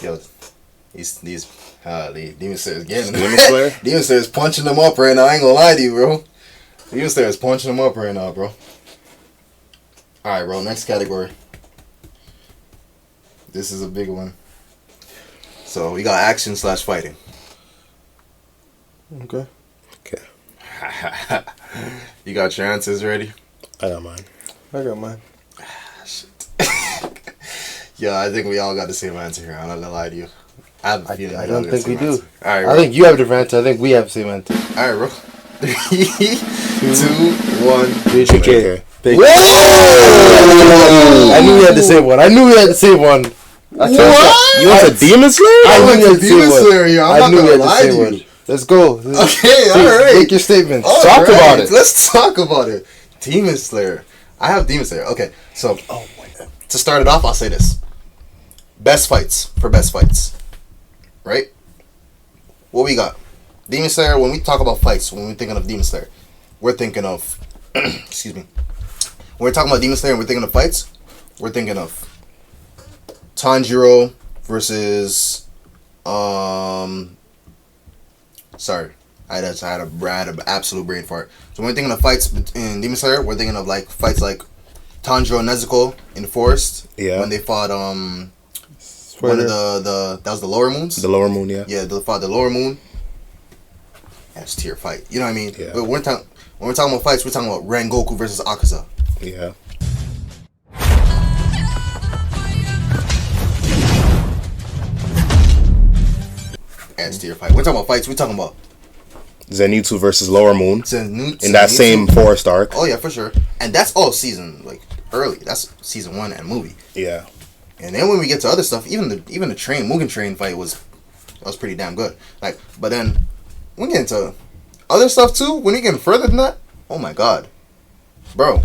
[SPEAKER 1] Yo, these Demon Slayer is getting Demon Slayer is punching them up right now. I ain't gonna lie to you, bro. Demon Slayer is punching them up right now, bro. Alright, bro, next category. This is a big one. So we got action / fighting.
[SPEAKER 2] Okay.
[SPEAKER 1] You got your answers ready?
[SPEAKER 2] I got mine.
[SPEAKER 1] Shit. Yeah, I think we all got the same answer here. I'm not gonna lie to you. I have a feeling
[SPEAKER 3] I don't think we do.
[SPEAKER 1] All right, bro.
[SPEAKER 3] I think you have a different answer. I think we have the same answer.
[SPEAKER 1] All right, bro. 3, 2, 1.
[SPEAKER 3] JJK.
[SPEAKER 2] Whoa!
[SPEAKER 3] I knew we had the same one.
[SPEAKER 2] What? You went to Demon Slayer?
[SPEAKER 1] I went to Demon Slayer here. I'm not gonna lie to you.
[SPEAKER 3] Let's go.
[SPEAKER 1] Okay, alright.
[SPEAKER 3] Make your statements.
[SPEAKER 1] Talk about it. Let's talk about it. Demon Slayer. I have Demon Slayer. Okay, so to start it off, I'll say this. Best fights. Right? What we got? Demon Slayer, when we talk about fights, when we're thinking of Demon Slayer, we're thinking of... excuse me. When we're talking about Demon Slayer and we're thinking of fights, we're thinking of Tanjiro versus... Sorry. I had an absolute brain fart. So when we're thinking of fights in Demon Slayer, we're thinking of like fights like Tanjiro and Nezuko in the forest.
[SPEAKER 2] Yeah.
[SPEAKER 1] When they fought one of the that was the Lower Moons.
[SPEAKER 2] The Lower Moon, yeah.
[SPEAKER 1] Yeah, they fought the Lower Moon. That's tier fight. You know what I mean?
[SPEAKER 2] Yeah.
[SPEAKER 1] But when we're talking about fights, we're talking about Rengoku versus Akaza.
[SPEAKER 2] Yeah.
[SPEAKER 1] That's tier fight. We're talking about fights. We're talking about
[SPEAKER 2] Zenitsu versus Lower Moon.
[SPEAKER 1] Zenitsu
[SPEAKER 2] in that same forest arc.
[SPEAKER 1] Oh yeah, for sure. And that's all season early. That's season 1 and movie.
[SPEAKER 2] Yeah.
[SPEAKER 1] And then when we get to other stuff, even the Mugen Train fight was pretty damn good. Like, but then we get into other stuff too. When you get further than that, oh my god, bro,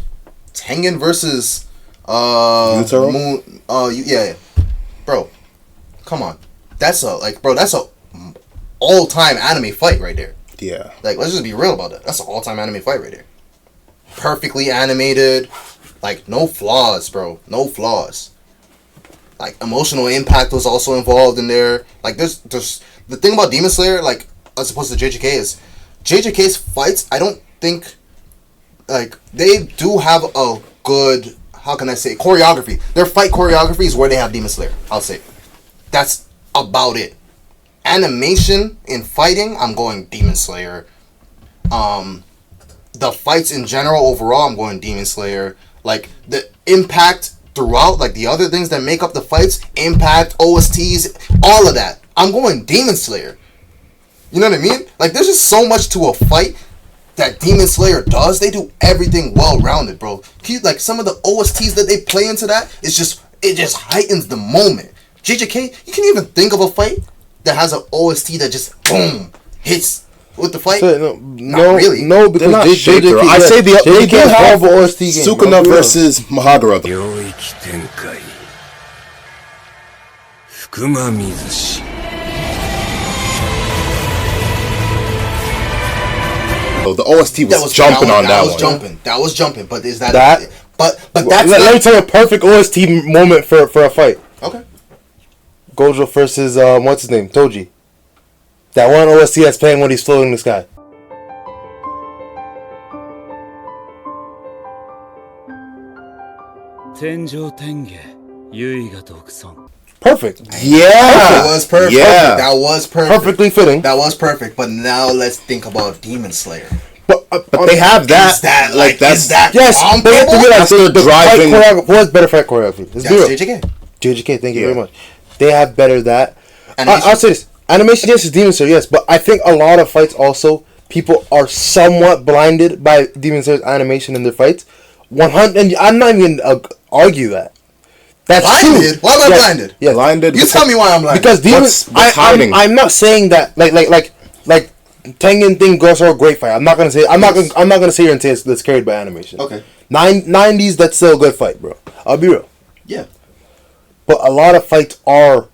[SPEAKER 1] Tengen versus
[SPEAKER 2] Yutaro?
[SPEAKER 1] Moon. Yeah, bro, come on, that's a all-time anime fight right there.
[SPEAKER 2] Yeah.
[SPEAKER 1] Like, let's just be real about that. That's an all-time anime fight right there. Perfectly animated, like no flaws, bro, no flaws. Like, emotional impact was also involved in there. Like, there's the thing about Demon Slayer, like, as opposed to JJK is JJK's fights. I don't think like they do have a good, how can I say, choreography. Their fight choreography is where they have Demon Slayer. I'll say that's about it. Animation in fighting, I'm going Demon Slayer. The fights in general, overall, I'm going Demon Slayer. Like the impact throughout, like the other things that make up the fights, impact, OSTs, all of that, I'm going Demon Slayer. You know what I mean? Like there's just so much to a fight that Demon Slayer does. They do everything well rounded, bro. Like some of the OSTs that they play into that, it just heightens the moment. JJK, you can even think of a fight that has an OST that just boom hits with the fight.
[SPEAKER 3] So,
[SPEAKER 1] not really.
[SPEAKER 3] No, because
[SPEAKER 2] not
[SPEAKER 3] JJK,
[SPEAKER 2] I say they do have
[SPEAKER 3] OST game.
[SPEAKER 2] Sukuna versus Mahagara. Oh, the OST was jumping on that one.
[SPEAKER 1] That was jumping. But is that But that's
[SPEAKER 3] let me tell you a perfect OST moment for a fight.
[SPEAKER 1] Okay.
[SPEAKER 3] Gojo versus what's his name? Toji. That one OST that's playing when he's floating in the sky. Perfect.
[SPEAKER 2] Yeah.
[SPEAKER 1] That was perfect.
[SPEAKER 2] Yeah.
[SPEAKER 1] That was perfect.
[SPEAKER 3] Perfectly fitting.
[SPEAKER 1] That was perfect. But now let's think about Demon Slayer.
[SPEAKER 3] But
[SPEAKER 2] they have that.
[SPEAKER 1] Is that
[SPEAKER 2] like that's
[SPEAKER 1] is that
[SPEAKER 3] yes. They have to realize the
[SPEAKER 2] driving.
[SPEAKER 3] fight choreography. Who has better fight choreography? Let's be real.
[SPEAKER 1] JJK.
[SPEAKER 3] JJK. Thank you very much. They have better that.
[SPEAKER 1] Animation.
[SPEAKER 3] I'll say this. Animation, yes, is Demon Slayer, yes. But I think a lot of fights also, people are somewhat blinded by Demon Slayer's animation in their fights. 100, and I'm not even going to argue that. That's
[SPEAKER 1] blinded?
[SPEAKER 3] true.
[SPEAKER 1] Why am I blinded?
[SPEAKER 3] Yes.
[SPEAKER 2] Blinded.
[SPEAKER 1] You tell me why I'm blinded.
[SPEAKER 3] Because Demon, I'm not saying that like Tengen thing goes are a great fight. I'm not gonna say sit here and say it's carried by animation.
[SPEAKER 1] Okay.
[SPEAKER 3] 90s, that's still a good fight, bro. I'll be real.
[SPEAKER 1] Yeah.
[SPEAKER 3] But a lot of fights are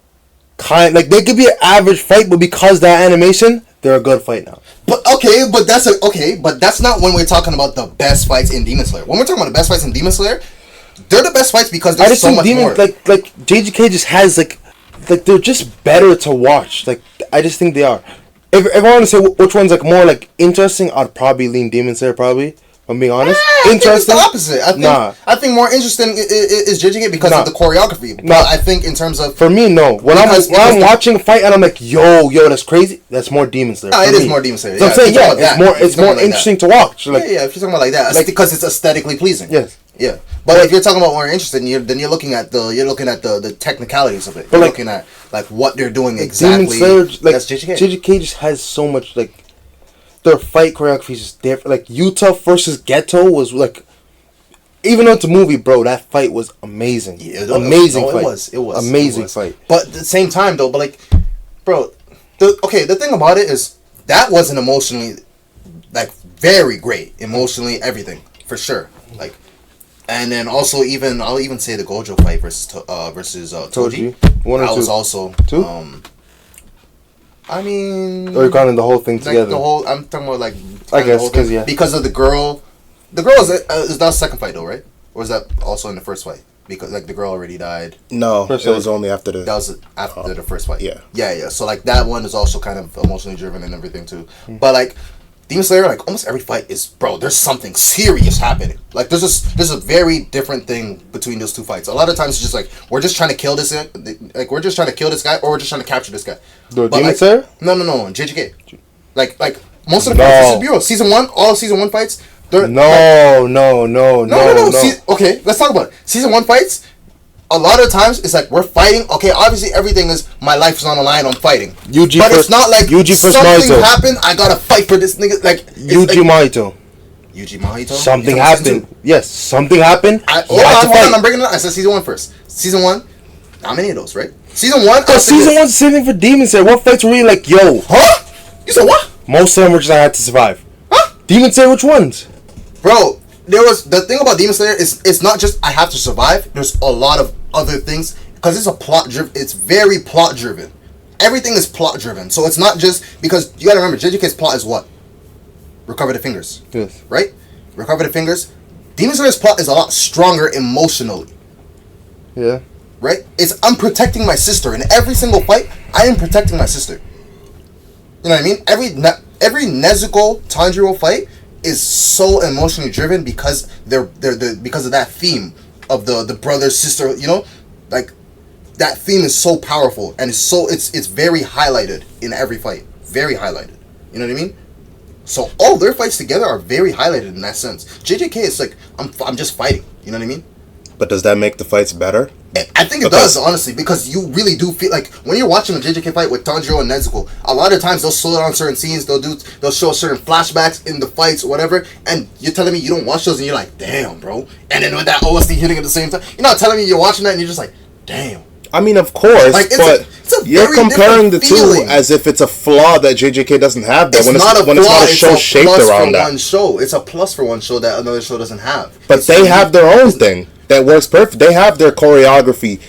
[SPEAKER 3] they could be an average fight, but because that animation, they're a good fight now.
[SPEAKER 1] But that's not when we're talking about the best fights in Demon Slayer. When we're talking about the best fights in Demon Slayer, they're the best fights because there's so much more.
[SPEAKER 3] Like JJK just has like they're just better to watch. Like I just think they are. If I want to say which one's like more like interesting, I'd probably lean Demon Slayer. Probably, if I'm being honest.
[SPEAKER 1] Interesting. I think it's the opposite. I think more interesting is JJK because of the choreography. But I think in terms of
[SPEAKER 3] for me, no. When I'm watching a fight and I'm like, yo, that's crazy. That's more Demon Slayer.
[SPEAKER 1] It is more Demon Slayer.
[SPEAKER 3] So I'm saying, it's more interesting to watch.
[SPEAKER 1] Like, yeah, if you're talking about like that, because it's aesthetically pleasing.
[SPEAKER 3] Yes.
[SPEAKER 1] Yeah, but if you're talking about more interesting, then you're looking at the technicalities of it. You're looking at like what they're doing exactly.
[SPEAKER 3] Demon Slayer,
[SPEAKER 1] that's JJK.
[SPEAKER 3] JJK just has so much like their fight choreography is just different. Like Yuta versus Geto was like, even though it's a movie, bro, that fight was amazing. Yeah, amazing fight. It was amazing fight.
[SPEAKER 1] But at the same time, though, bro, the thing about it is that wasn't emotionally like very great. Emotionally, everything for sure. Like. And then also I'll even say the Gojo fight versus Toji.
[SPEAKER 3] One or two.
[SPEAKER 1] That was also
[SPEAKER 3] two.
[SPEAKER 1] I mean,
[SPEAKER 3] or you're counting the whole thing together.
[SPEAKER 1] I'm talking about like.
[SPEAKER 3] I guess
[SPEAKER 1] because of the girl. The girl is that the second fight though, right? Or is that also in the first fight? Because like the girl already died.
[SPEAKER 2] No, it was only after the.
[SPEAKER 1] That was after the first fight.
[SPEAKER 2] Yeah.
[SPEAKER 1] Yeah. So like that one is also kind of emotionally driven and everything too. But like. Demon Slayer, like almost every fight is, bro, there's something serious happening. Like there's a very different thing between those two fights. A lot of times it's just like we're just trying to kill this guy, or we're just trying to capture this guy.
[SPEAKER 3] Demon Slayer?
[SPEAKER 1] No, JJK. Like most of the fights, Bureau, season 1, all season 1 fights.
[SPEAKER 3] No.
[SPEAKER 1] Okay, let's talk about it. Season 1 fights. A lot of times it's like we're fighting. Okay, obviously everything is my life is on the line. I'm fighting. But it's not like something happened. I gotta fight for this nigga. Like
[SPEAKER 3] Yuji Mahito.
[SPEAKER 1] Yuji Mahito.
[SPEAKER 3] Something happened. Yes, something happened.
[SPEAKER 1] Hold on. I'm breaking it up. I said season 1 first. Season 1. How many of those? Right. Season 1.
[SPEAKER 3] Because season 1's saving for Demon Slayer. What fights were really like, yo?
[SPEAKER 1] Huh? You said what?
[SPEAKER 3] Most of them were just I had to survive.
[SPEAKER 1] Huh?
[SPEAKER 3] Demon Slayer, which ones?
[SPEAKER 1] Bro. There was the thing about Demon Slayer is it's not just I have to survive. There's a lot of other things because it's a plot driven. It's very plot driven. Everything is plot driven. So it's not just because you gotta remember JJK's plot is what? Recover the fingers.
[SPEAKER 3] Yes.
[SPEAKER 1] Right? Recover the fingers. Demon Slayer's plot is a lot stronger emotionally.
[SPEAKER 3] Yeah.
[SPEAKER 1] Right? I'm protecting my sister in every single fight. I am protecting my sister. You know what I mean? Every Nezuko Tanjiro fight is so emotionally driven because because of that theme of the brother sister. You know, like that theme is so powerful and it's very highlighted in every fight. Very highlighted. You know what I mean? So all their fights together are very highlighted in that sense. JJK is like I'm just fighting. You know what I mean?
[SPEAKER 2] But does that make the fights better?
[SPEAKER 1] I think it does, honestly, because you really do feel like when you're watching a JJK fight with Tanjiro and Nezuko, a lot of times they'll slow down certain scenes, they'll show certain flashbacks in the fights or whatever, and you're telling me you don't watch those and you're like, damn, bro. And then with that OST hitting at the same time, you're not telling me you're watching that and you're just like, damn.
[SPEAKER 2] I mean, of course,
[SPEAKER 1] like,
[SPEAKER 2] but you're comparing the two as if it's a flaw that JJK doesn't have. That
[SPEAKER 1] it's not a
[SPEAKER 2] show shaped around that.
[SPEAKER 1] One show. It's a plus for one show that another show doesn't have.
[SPEAKER 2] But they have their own thing that works perfect. They have their choreography.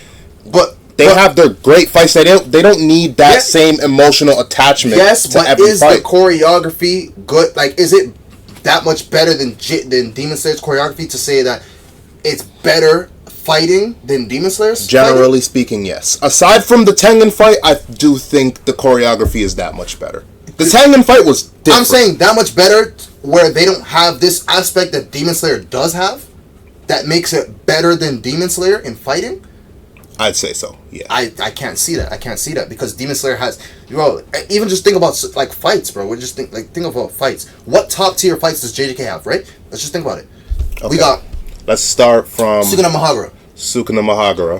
[SPEAKER 1] But
[SPEAKER 2] they have their great fights. They don't need that same emotional attachment.
[SPEAKER 1] Yes,
[SPEAKER 2] to
[SPEAKER 1] but
[SPEAKER 2] every
[SPEAKER 1] is
[SPEAKER 2] fight.
[SPEAKER 1] the choreography good? Like, is it that much better than Demon Slayer's choreography to say that it's better fighting than Demon Slayer's?
[SPEAKER 2] Generally speaking, yes. Aside from the Tengen fight, I do think the choreography is that much better. The Tengen fight was different.
[SPEAKER 1] I'm saying that much better where they don't have this aspect that Demon Slayer does have that makes it better than Demon Slayer in fighting.
[SPEAKER 2] I'd say so, yeah.
[SPEAKER 1] I can't see that. I can't see that because Demon Slayer has, bro. Even just think about like fights, bro. We just think about fights. What top tier fights does JJK have? Right? Let's just think about it. Okay. We got.
[SPEAKER 2] Let's start from
[SPEAKER 1] Sukuna Mahagara.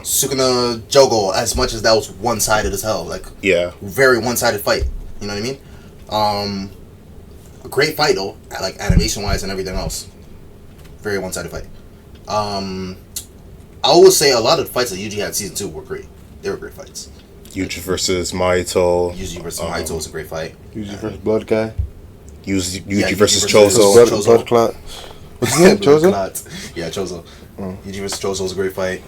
[SPEAKER 2] Sukuna
[SPEAKER 1] Jogo. As much as that was one sided as hell, like very one sided fight. You know what I mean? A great fight though, like animation wise and everything else. Very one sided fight. I always say a lot of the fights that Yuji had season 2 were great. They were great fights.
[SPEAKER 2] Yuji versus Mahito.
[SPEAKER 1] Yuji versus Mahito was a great fight.
[SPEAKER 3] Yuji versus Blood Guy.
[SPEAKER 2] Yuji versus Chozo.
[SPEAKER 3] Blood Clot. What's his name? Chozo?
[SPEAKER 1] Yeah, Chozo. Yuji versus Chozo was a great fight.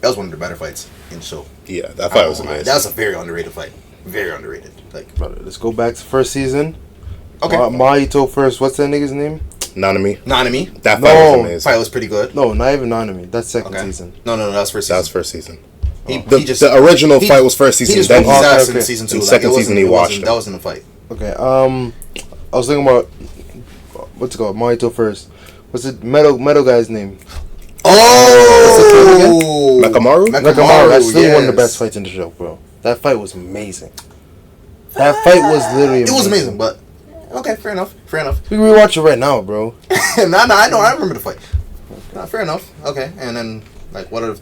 [SPEAKER 1] That was one of the better fights in the show.
[SPEAKER 2] Yeah, that fight was amazing.
[SPEAKER 1] That was a very underrated fight. Very underrated. Like,
[SPEAKER 3] brother, let's go back to first season.
[SPEAKER 1] Okay.
[SPEAKER 3] Mahito first. What's that nigga's name?
[SPEAKER 2] Nanami.
[SPEAKER 1] That
[SPEAKER 2] fight was amazing.
[SPEAKER 1] Fight was pretty good.
[SPEAKER 3] No, not even Nanami. That's second season.
[SPEAKER 1] No, that was first season.
[SPEAKER 2] That was first season.
[SPEAKER 1] The
[SPEAKER 2] original fight was first season.
[SPEAKER 1] He just whooped his ass in season 2.
[SPEAKER 2] In second season, he watched
[SPEAKER 1] That wasn't a fight.
[SPEAKER 3] Okay. I was thinking about what's it called? Mahito first. What's the metal guy's name?
[SPEAKER 1] Oh,
[SPEAKER 2] Mekamaru.
[SPEAKER 3] That's still one of the best fights in the show, bro. That fight was amazing. That fight was literally amazing.
[SPEAKER 1] It was amazing, but okay, fair enough.
[SPEAKER 3] We can rewatch it right now, bro.
[SPEAKER 1] Nah, I know. I remember the fight. Nah, fair enough. Okay, and then like what are?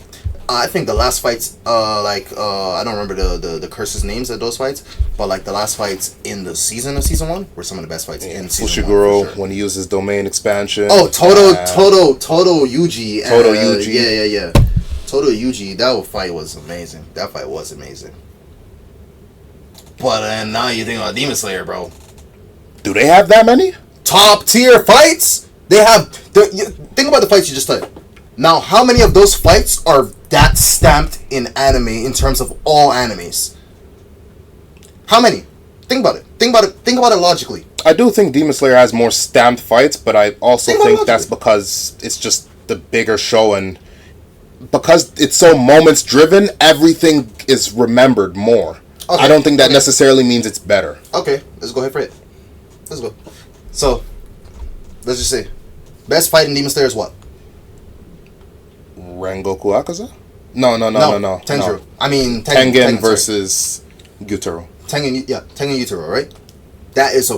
[SPEAKER 1] I think the last fights. I don't remember the curses names of those fights, but like the last fights in the season of season 1 were some of the best fights in season 1.
[SPEAKER 2] Fushiguro when he used his domain expansion.
[SPEAKER 1] Oh, Todo Yuji.
[SPEAKER 2] Todo Yuji.
[SPEAKER 1] Yeah. Todo Yuji. That fight was amazing. But now you think about Demon Slayer, bro.
[SPEAKER 2] Do they have that many?
[SPEAKER 1] Top tier fights? They have. Think about the fights you just said. Now, how many of those fights are that stamped in anime in terms of all animes? How many? Think about it. Think about it logically.
[SPEAKER 2] I do think Demon Slayer has more stamped fights, but I also think that's because it's just the bigger show and because it's so moments driven, everything is remembered more. Okay. I don't think that necessarily means it's better.
[SPEAKER 1] Okay, let's go ahead for it. Let's go. So, let's just say, best fight in Demon Slayer is what?
[SPEAKER 2] Rengoku Akaza? No.
[SPEAKER 1] Tenjiro.
[SPEAKER 2] No.
[SPEAKER 1] I mean
[SPEAKER 2] Tengen versus Gyutaro.
[SPEAKER 1] Tengen Gyutaro, right? That's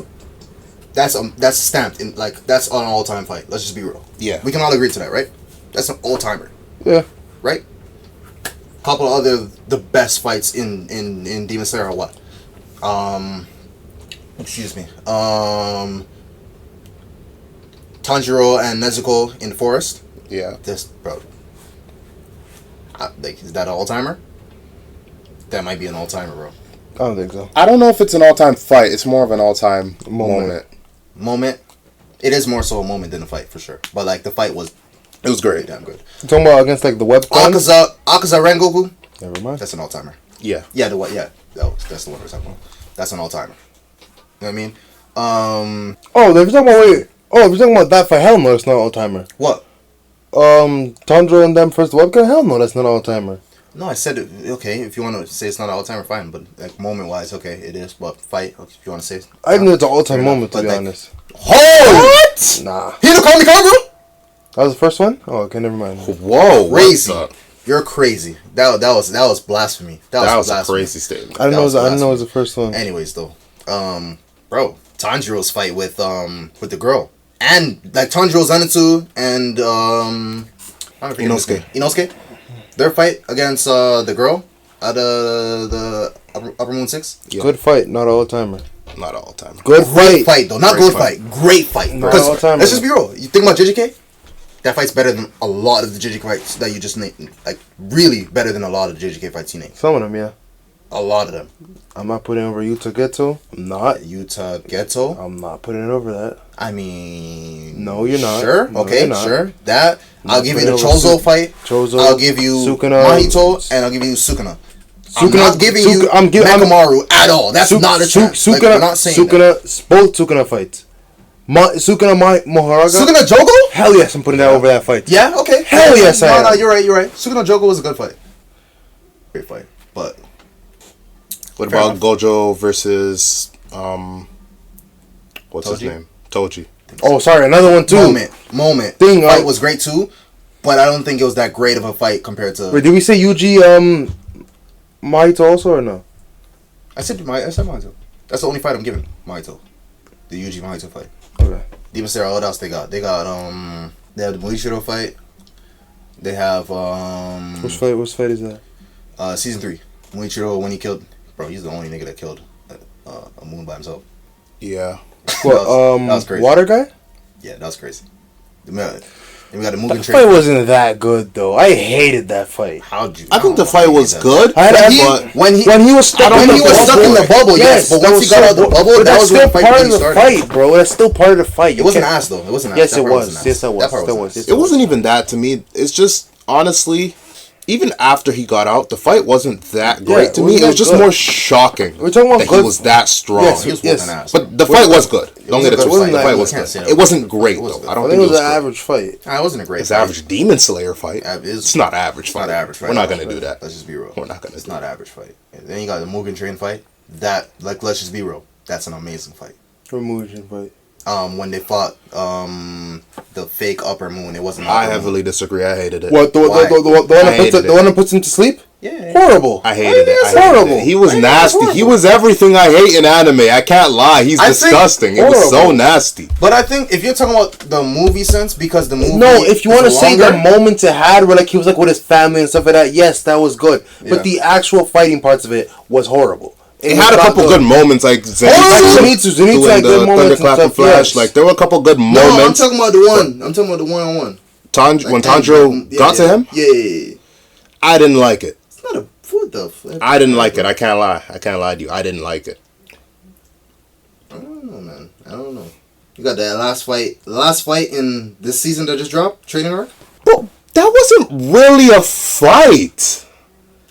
[SPEAKER 1] stamped in that's an all-time fight. Let's just be real.
[SPEAKER 2] Yeah.
[SPEAKER 1] We can all agree to that, right? That's an all-timer.
[SPEAKER 3] Yeah.
[SPEAKER 1] Right? Couple of the best fights in Demon Slayer are what? Excuse me. Tanjiro and Nezuko in the forest.
[SPEAKER 2] Yeah.
[SPEAKER 1] This, bro. Is that an all-timer? That might be an all-timer, bro.
[SPEAKER 3] I don't think so.
[SPEAKER 2] I don't know if it's an all-time fight. It's more of an all-time moment.
[SPEAKER 1] It is more so a moment than a fight, for sure. But, like, the fight was...
[SPEAKER 2] It was great.
[SPEAKER 1] Damn good.
[SPEAKER 3] You talking about against, like, the web clones?
[SPEAKER 1] Akaza Rengoku?
[SPEAKER 3] Never mind.
[SPEAKER 1] That's an all-timer.
[SPEAKER 2] Yeah.
[SPEAKER 1] Yeah, that's the one we're talking about. That's an all-timer. You know what I mean?
[SPEAKER 3] If you're talking about that fight, hell no, it's not all-timer.
[SPEAKER 1] What?
[SPEAKER 3] Tanjiro and them first webcam? Hell no, that's not all-timer.
[SPEAKER 1] No, I said it. Okay, if you want to say it's not an all-timer, fine. But like moment-wise, okay, it is. But fight, if you want to say.
[SPEAKER 3] I think it's an all-time moment, to be honest.
[SPEAKER 1] What?
[SPEAKER 3] Nah.
[SPEAKER 1] He didn't call me Congo?
[SPEAKER 3] That was the first one? Oh, okay, never mind.
[SPEAKER 2] Whoa,
[SPEAKER 1] Crazy. You're crazy. That was blasphemy.
[SPEAKER 2] That was
[SPEAKER 1] blasphemy.
[SPEAKER 2] a crazy statement.
[SPEAKER 3] I didn't know it was the first one.
[SPEAKER 1] Anyways, though, bro, Tanjiro's fight with the girl and like Tanjiro Zenitsu and Inosuke. Their fight against the girl at the Upper Moon 6.
[SPEAKER 3] Yeah. Good fight, not all-timer.
[SPEAKER 2] Not all-timer.
[SPEAKER 1] Good fight though. Not good fight. Great fight. Because let's just be real. You think about JJK? That fight's better than a lot of the JJK fights that you just named. Like, really better than a lot of the JJK fights you named.
[SPEAKER 3] Some of them, yeah.
[SPEAKER 1] A lot of them.
[SPEAKER 3] I'm not putting over Yuta Geto. I'm not.
[SPEAKER 1] Yuta Geto?
[SPEAKER 3] I'm not putting it over that.
[SPEAKER 1] I mean...
[SPEAKER 3] No, you're not.
[SPEAKER 1] Sure?
[SPEAKER 3] No,
[SPEAKER 1] okay,
[SPEAKER 3] not.
[SPEAKER 1] sure. That, I'll give you the Chozo fight.
[SPEAKER 3] Chozo.
[SPEAKER 1] I'll give you
[SPEAKER 3] Sukuna,
[SPEAKER 1] Mahito, and I'll give you Sukuna. I'm not giving you Nekomaru at all. That's not a chance.
[SPEAKER 3] Sukuna,
[SPEAKER 1] we're not saying
[SPEAKER 3] Sukuna, both Sukuna fights. Sukuna Moharaga.
[SPEAKER 1] Sukuna Jogo?
[SPEAKER 3] Hell yes, I'm putting that over that fight.
[SPEAKER 1] Yeah, okay.
[SPEAKER 3] Hell yes, I am.
[SPEAKER 1] No, you're right. Sukuna Jogo was a good fight. Great fight. But
[SPEAKER 2] what about Gojo versus what's his
[SPEAKER 1] Toji?
[SPEAKER 2] name? Toji.
[SPEAKER 3] Oh, sorry, another one too.
[SPEAKER 1] Moment.
[SPEAKER 3] Thing,
[SPEAKER 1] fight was great too, but I don't think it was that great of a fight compared to.
[SPEAKER 3] Wait, did we say Yuji Mahito also or no?
[SPEAKER 1] I said Mahito. That's the only fight I'm giving Mahito. The Yuji Mahito fight.
[SPEAKER 3] Okay.
[SPEAKER 1] Demon Slayer, what else they got? They have the Muishiro fight. They have
[SPEAKER 3] Which fight is that?
[SPEAKER 1] Season 3. Muichiro when he killed, bro, he's the only nigga that killed a moon by himself.
[SPEAKER 2] Yeah.
[SPEAKER 3] What,
[SPEAKER 1] that was crazy.
[SPEAKER 3] Water guy?
[SPEAKER 1] Yeah, that was crazy. Then we got the Mugen
[SPEAKER 3] That fight wasn't that good though. I hated that fight.
[SPEAKER 2] How'd you? I think the fight was good.
[SPEAKER 1] When he was stuck in the bubble, yes. But once he got out of the bubble, that was when the fight really started.
[SPEAKER 3] Part of the fight, bro. That's still part of the fight.
[SPEAKER 1] It wasn't ass though. It wasn't ass.
[SPEAKER 3] Yes, it was. Yes, that was.
[SPEAKER 2] It wasn't even that to me. It's just honestly. Even after he got out, the fight wasn't that great to me. It was just more shocking.
[SPEAKER 3] We're talking about
[SPEAKER 2] that he was that strong.
[SPEAKER 1] Yes, he was whooping ass.
[SPEAKER 2] But the fight was good. Don't get it twisted. The fight was good. It wasn't great though. I don't think it was
[SPEAKER 3] an average fight.
[SPEAKER 1] It wasn't a great.
[SPEAKER 2] It's average Demon Slayer fight. It's not average fight.
[SPEAKER 1] Not average fight.
[SPEAKER 2] We're not gonna do that.
[SPEAKER 1] Let's just be real.
[SPEAKER 2] We're not gonna.
[SPEAKER 1] It's not average fight. And then you got the Mugen Train fight. That let's just be real. That's an amazing fight.
[SPEAKER 3] Mugen fight.
[SPEAKER 1] When they fought the fake Upper Moon, it wasn't.
[SPEAKER 2] I heavily disagree. I hated it.
[SPEAKER 3] What the one that puts him to sleep?
[SPEAKER 1] Yeah,
[SPEAKER 3] horrible.
[SPEAKER 2] I hated it.
[SPEAKER 3] Horrible.
[SPEAKER 2] He was nasty. He was everything I hate in anime. I can't lie. He's disgusting. It was so nasty.
[SPEAKER 1] But I think if you're talking about the movie sense, because the movie.
[SPEAKER 3] No, if you want to say the moments it had, where like he was like with his family and stuff like that, yes, that was good. But the actual fighting parts of it was horrible.
[SPEAKER 2] It had a couple good moments, like
[SPEAKER 3] Zenitsu had good moments
[SPEAKER 2] Thunderclap and Flash. Like there were a couple good moments.
[SPEAKER 1] I'm talking about the one. I'm talking about the one-on-one.
[SPEAKER 2] When Tanjiro got to him,
[SPEAKER 1] yeah,
[SPEAKER 2] I didn't like it.
[SPEAKER 1] It's not a what the fuck.
[SPEAKER 2] I didn't like it. I can't lie. I can't lie to you. I didn't like it.
[SPEAKER 1] I don't know, man. I don't know. You got that last fight in this season that just dropped, Training Arc.
[SPEAKER 2] But that wasn't really a fight.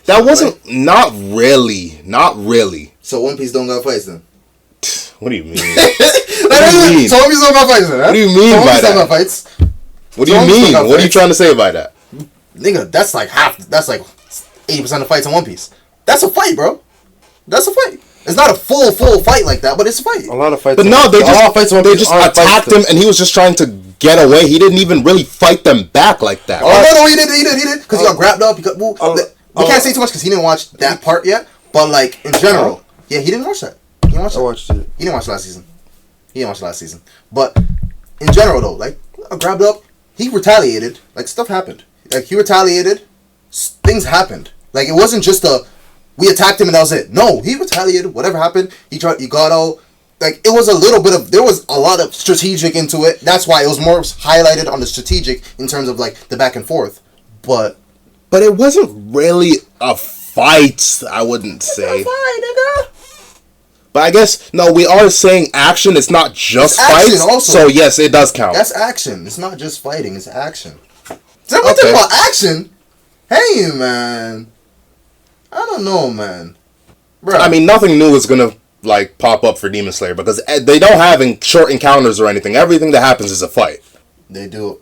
[SPEAKER 2] That wasn't not really.
[SPEAKER 1] So One Piece don't got fights then?
[SPEAKER 2] What do you mean?
[SPEAKER 1] So One Piece don't got fights then? Huh?
[SPEAKER 2] What do you mean by that?
[SPEAKER 1] One Piece don't got fights.
[SPEAKER 2] What do you mean? What are you trying to say by that?
[SPEAKER 1] Nigga, that's like half. That's like 80% of fights in One Piece. That's a fight, bro. That's a fight. It's not a full fight like that, but it's a fight.
[SPEAKER 3] A lot of fights.
[SPEAKER 2] But no, they just attacked him, and he was just trying to get away. He didn't even really fight them back like that.
[SPEAKER 1] Oh no, he did. Because he got grabbed up. We can't say too much because he didn't watch that part yet. But like in general, yeah, he didn't watch that. He didn't watch
[SPEAKER 3] I watched it.
[SPEAKER 1] He didn't watch last season. But in general though, like grabbed up, he retaliated. Like stuff happened. Like he retaliated. Things happened. Like it wasn't just we attacked him and that was it. No, he retaliated. Whatever happened, he got out. Like it was there was a lot of strategic into it. That's why it was more highlighted on the strategic in terms of like the back and forth. But
[SPEAKER 2] it wasn't really a fight, I wouldn't say.
[SPEAKER 1] It's a fight, nigga.
[SPEAKER 2] But I guess, no, we are saying action. It's not just fights. Also. So, yes, it does count.
[SPEAKER 1] That's action. It's not just fighting. It's action. So we're talking about action? Hey, man. I don't know, man. Bruh.
[SPEAKER 2] I mean, nothing new is going to, like, pop up for Demon Slayer because they don't have short encounters or anything. Everything that happens is a fight.
[SPEAKER 1] They do.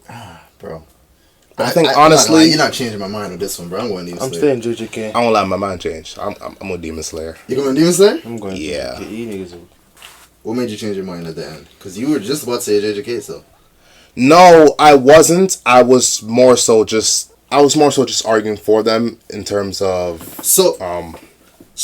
[SPEAKER 1] Bro.
[SPEAKER 2] I think honestly,
[SPEAKER 1] you're not changing my mind on this one, bro. I'm going Demon Slayer.
[SPEAKER 3] I'm staying JJK.
[SPEAKER 2] I won't let my mind change. I'm on Demon Slayer.
[SPEAKER 1] You going Demon Slayer?
[SPEAKER 3] I'm going.
[SPEAKER 2] Yeah.
[SPEAKER 3] JJK. You niggas.
[SPEAKER 1] What made you change your mind at the end? Because you were just about to say JJK, so.
[SPEAKER 2] No, I wasn't. I was more so just arguing for them in terms of
[SPEAKER 1] So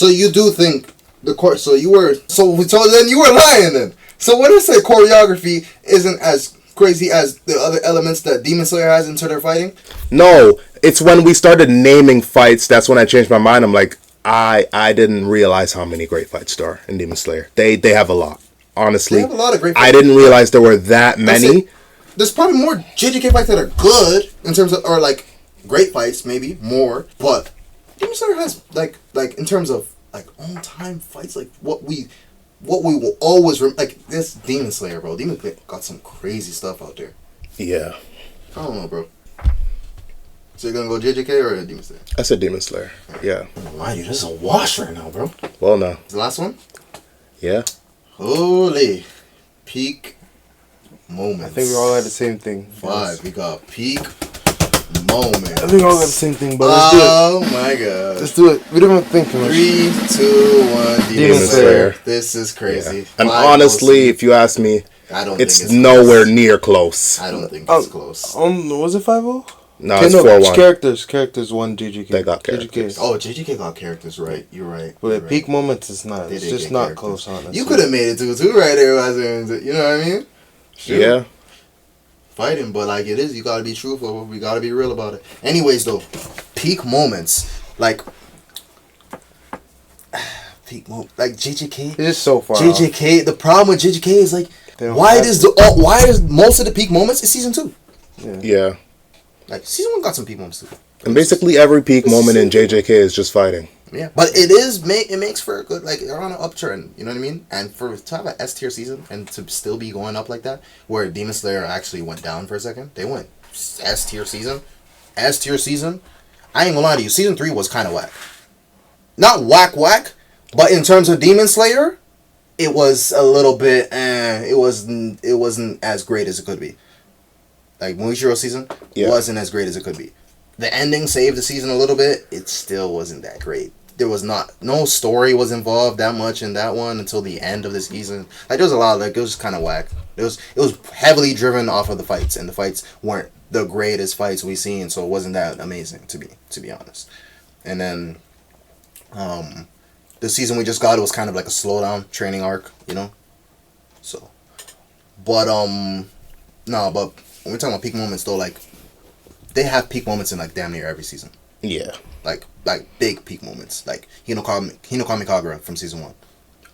[SPEAKER 1] you do think the court? So you were then you were lying then. So when I say choreography isn't as crazy as the other elements that Demon Slayer has into their fighting?
[SPEAKER 2] No, it's when we started naming fights. That's when I changed my mind. I'm like, I didn't realize how many great fights there are in Demon Slayer. They have a lot. Honestly,
[SPEAKER 1] They have a lot of great fights.
[SPEAKER 2] I didn't realize there were that many.
[SPEAKER 1] There's probably more JJK fights that are good in terms of, or like great fights, maybe more. But Demon Slayer has like in terms of like on time fights, like what we will always like this Demon Slayer, bro. Demon Slayer got some crazy stuff out there.
[SPEAKER 2] Yeah.
[SPEAKER 1] I don't know, bro. So you're gonna go JJK or Demon Slayer?
[SPEAKER 2] I said Demon Slayer. Yeah.
[SPEAKER 1] I'm gonna lie to you, this is a wash right now, bro.
[SPEAKER 2] Well, no.
[SPEAKER 1] The last one?
[SPEAKER 2] Yeah.
[SPEAKER 1] Holy peak moments.
[SPEAKER 3] I think we all had the same thing.
[SPEAKER 1] 5. We got peak moments.
[SPEAKER 3] I think we all got the same thing, but let's do it.
[SPEAKER 1] Oh my god.
[SPEAKER 3] Let's do it. We don't even think too much.
[SPEAKER 1] 3, 2, 1. Demon Slayer. This is crazy.
[SPEAKER 2] Yeah. And honestly, if you ask me,
[SPEAKER 1] I don't
[SPEAKER 2] it's
[SPEAKER 1] think it's
[SPEAKER 2] nowhere
[SPEAKER 1] close.
[SPEAKER 2] near close.
[SPEAKER 1] I don't think it's close.
[SPEAKER 3] Was it 5-0?
[SPEAKER 2] No, it's 4-1.
[SPEAKER 3] Characters won JJK.
[SPEAKER 2] They got characters.
[SPEAKER 1] Oh, JJK got characters, right. You're right.
[SPEAKER 3] But
[SPEAKER 1] You're right.
[SPEAKER 3] peak moments is not.
[SPEAKER 1] They
[SPEAKER 3] It's
[SPEAKER 1] did
[SPEAKER 3] just
[SPEAKER 1] get
[SPEAKER 3] not
[SPEAKER 1] characters.
[SPEAKER 3] close, honestly.
[SPEAKER 1] You could have made it 2-2 right there. You know what I mean? Sure.
[SPEAKER 2] Yeah.
[SPEAKER 1] Fighting, but like it is, you gotta be truthful. We gotta be real about it. Anyways, though, peak moments, like JJK.
[SPEAKER 3] It's just so far.
[SPEAKER 1] JJK. The problem with JJK is like,
[SPEAKER 3] They don't
[SPEAKER 1] why
[SPEAKER 3] have
[SPEAKER 1] is most of the peak moments is season 2?
[SPEAKER 2] Yeah.
[SPEAKER 1] Like season 1 got some peak moments too.
[SPEAKER 2] And basically every peak moment in JJK is just fighting.
[SPEAKER 1] Yeah, but it makes for a good, like, they're on an uptrend, you know what I mean? And to have an S tier season and to still be going up like that, where Demon Slayer actually went down for a second, they went S tier season. I ain't gonna lie to you, season 3 was kind of whack. Not whack, but in terms of Demon Slayer, it was a little bit, it wasn't as great as it could be. Like, Muishiro season wasn't as great as it could be. The ending saved the season a little bit. It still wasn't that great. There was no story was involved that much in that one until the end of the season. Like, there was a lot of, like, it was kind of whack. It was heavily driven off of the fights, and the fights weren't the greatest fights we've seen, so it wasn't that amazing to be honest. And then the season we just got, it was kind of like a slowdown training arc, you know. So, but but when we're talking about peak moments though, like, they have peak moments in like damn near every season.
[SPEAKER 2] Yeah.
[SPEAKER 1] Like big peak moments. Like Hinokami Kagura from season 1.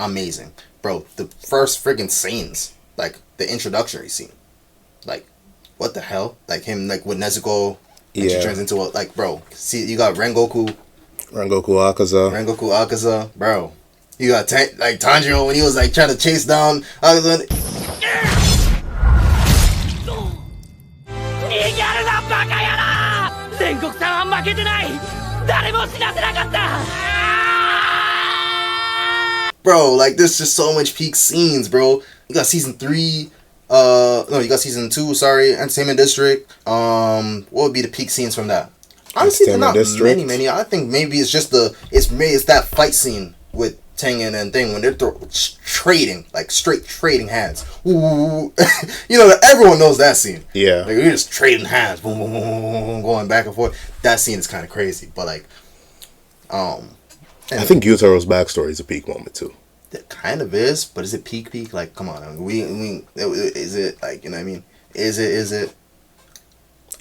[SPEAKER 1] Amazing. Bro, the first friggin' scenes. Like the introductory scene. Like, what the hell? Like him like with Nezuko and she turns into a, like, bro, see, you got Rengoku Akaza, bro. You got like Tanjiro when he was like trying to chase down Akaza. Bro, like, there's just so much peak scenes, bro. You got season 3, you got season 2, sorry, Entertainment District. What would be the peak scenes from that? Honestly, they're not many. I think maybe it's just it's that fight scene with Tengen and Thing when they're trading, like straight trading hands. Ooh. You know, everyone knows that scene.
[SPEAKER 2] Yeah.
[SPEAKER 1] Like, you're just trading hands, boom, boom, boom, boom, boom, going back and forth. That scene is kind of crazy, but like,
[SPEAKER 2] I think Gyutaro's backstory is a peak moment too.
[SPEAKER 1] It kind of is, but is it peak? Like, come on, is it like, you know what I mean? Is it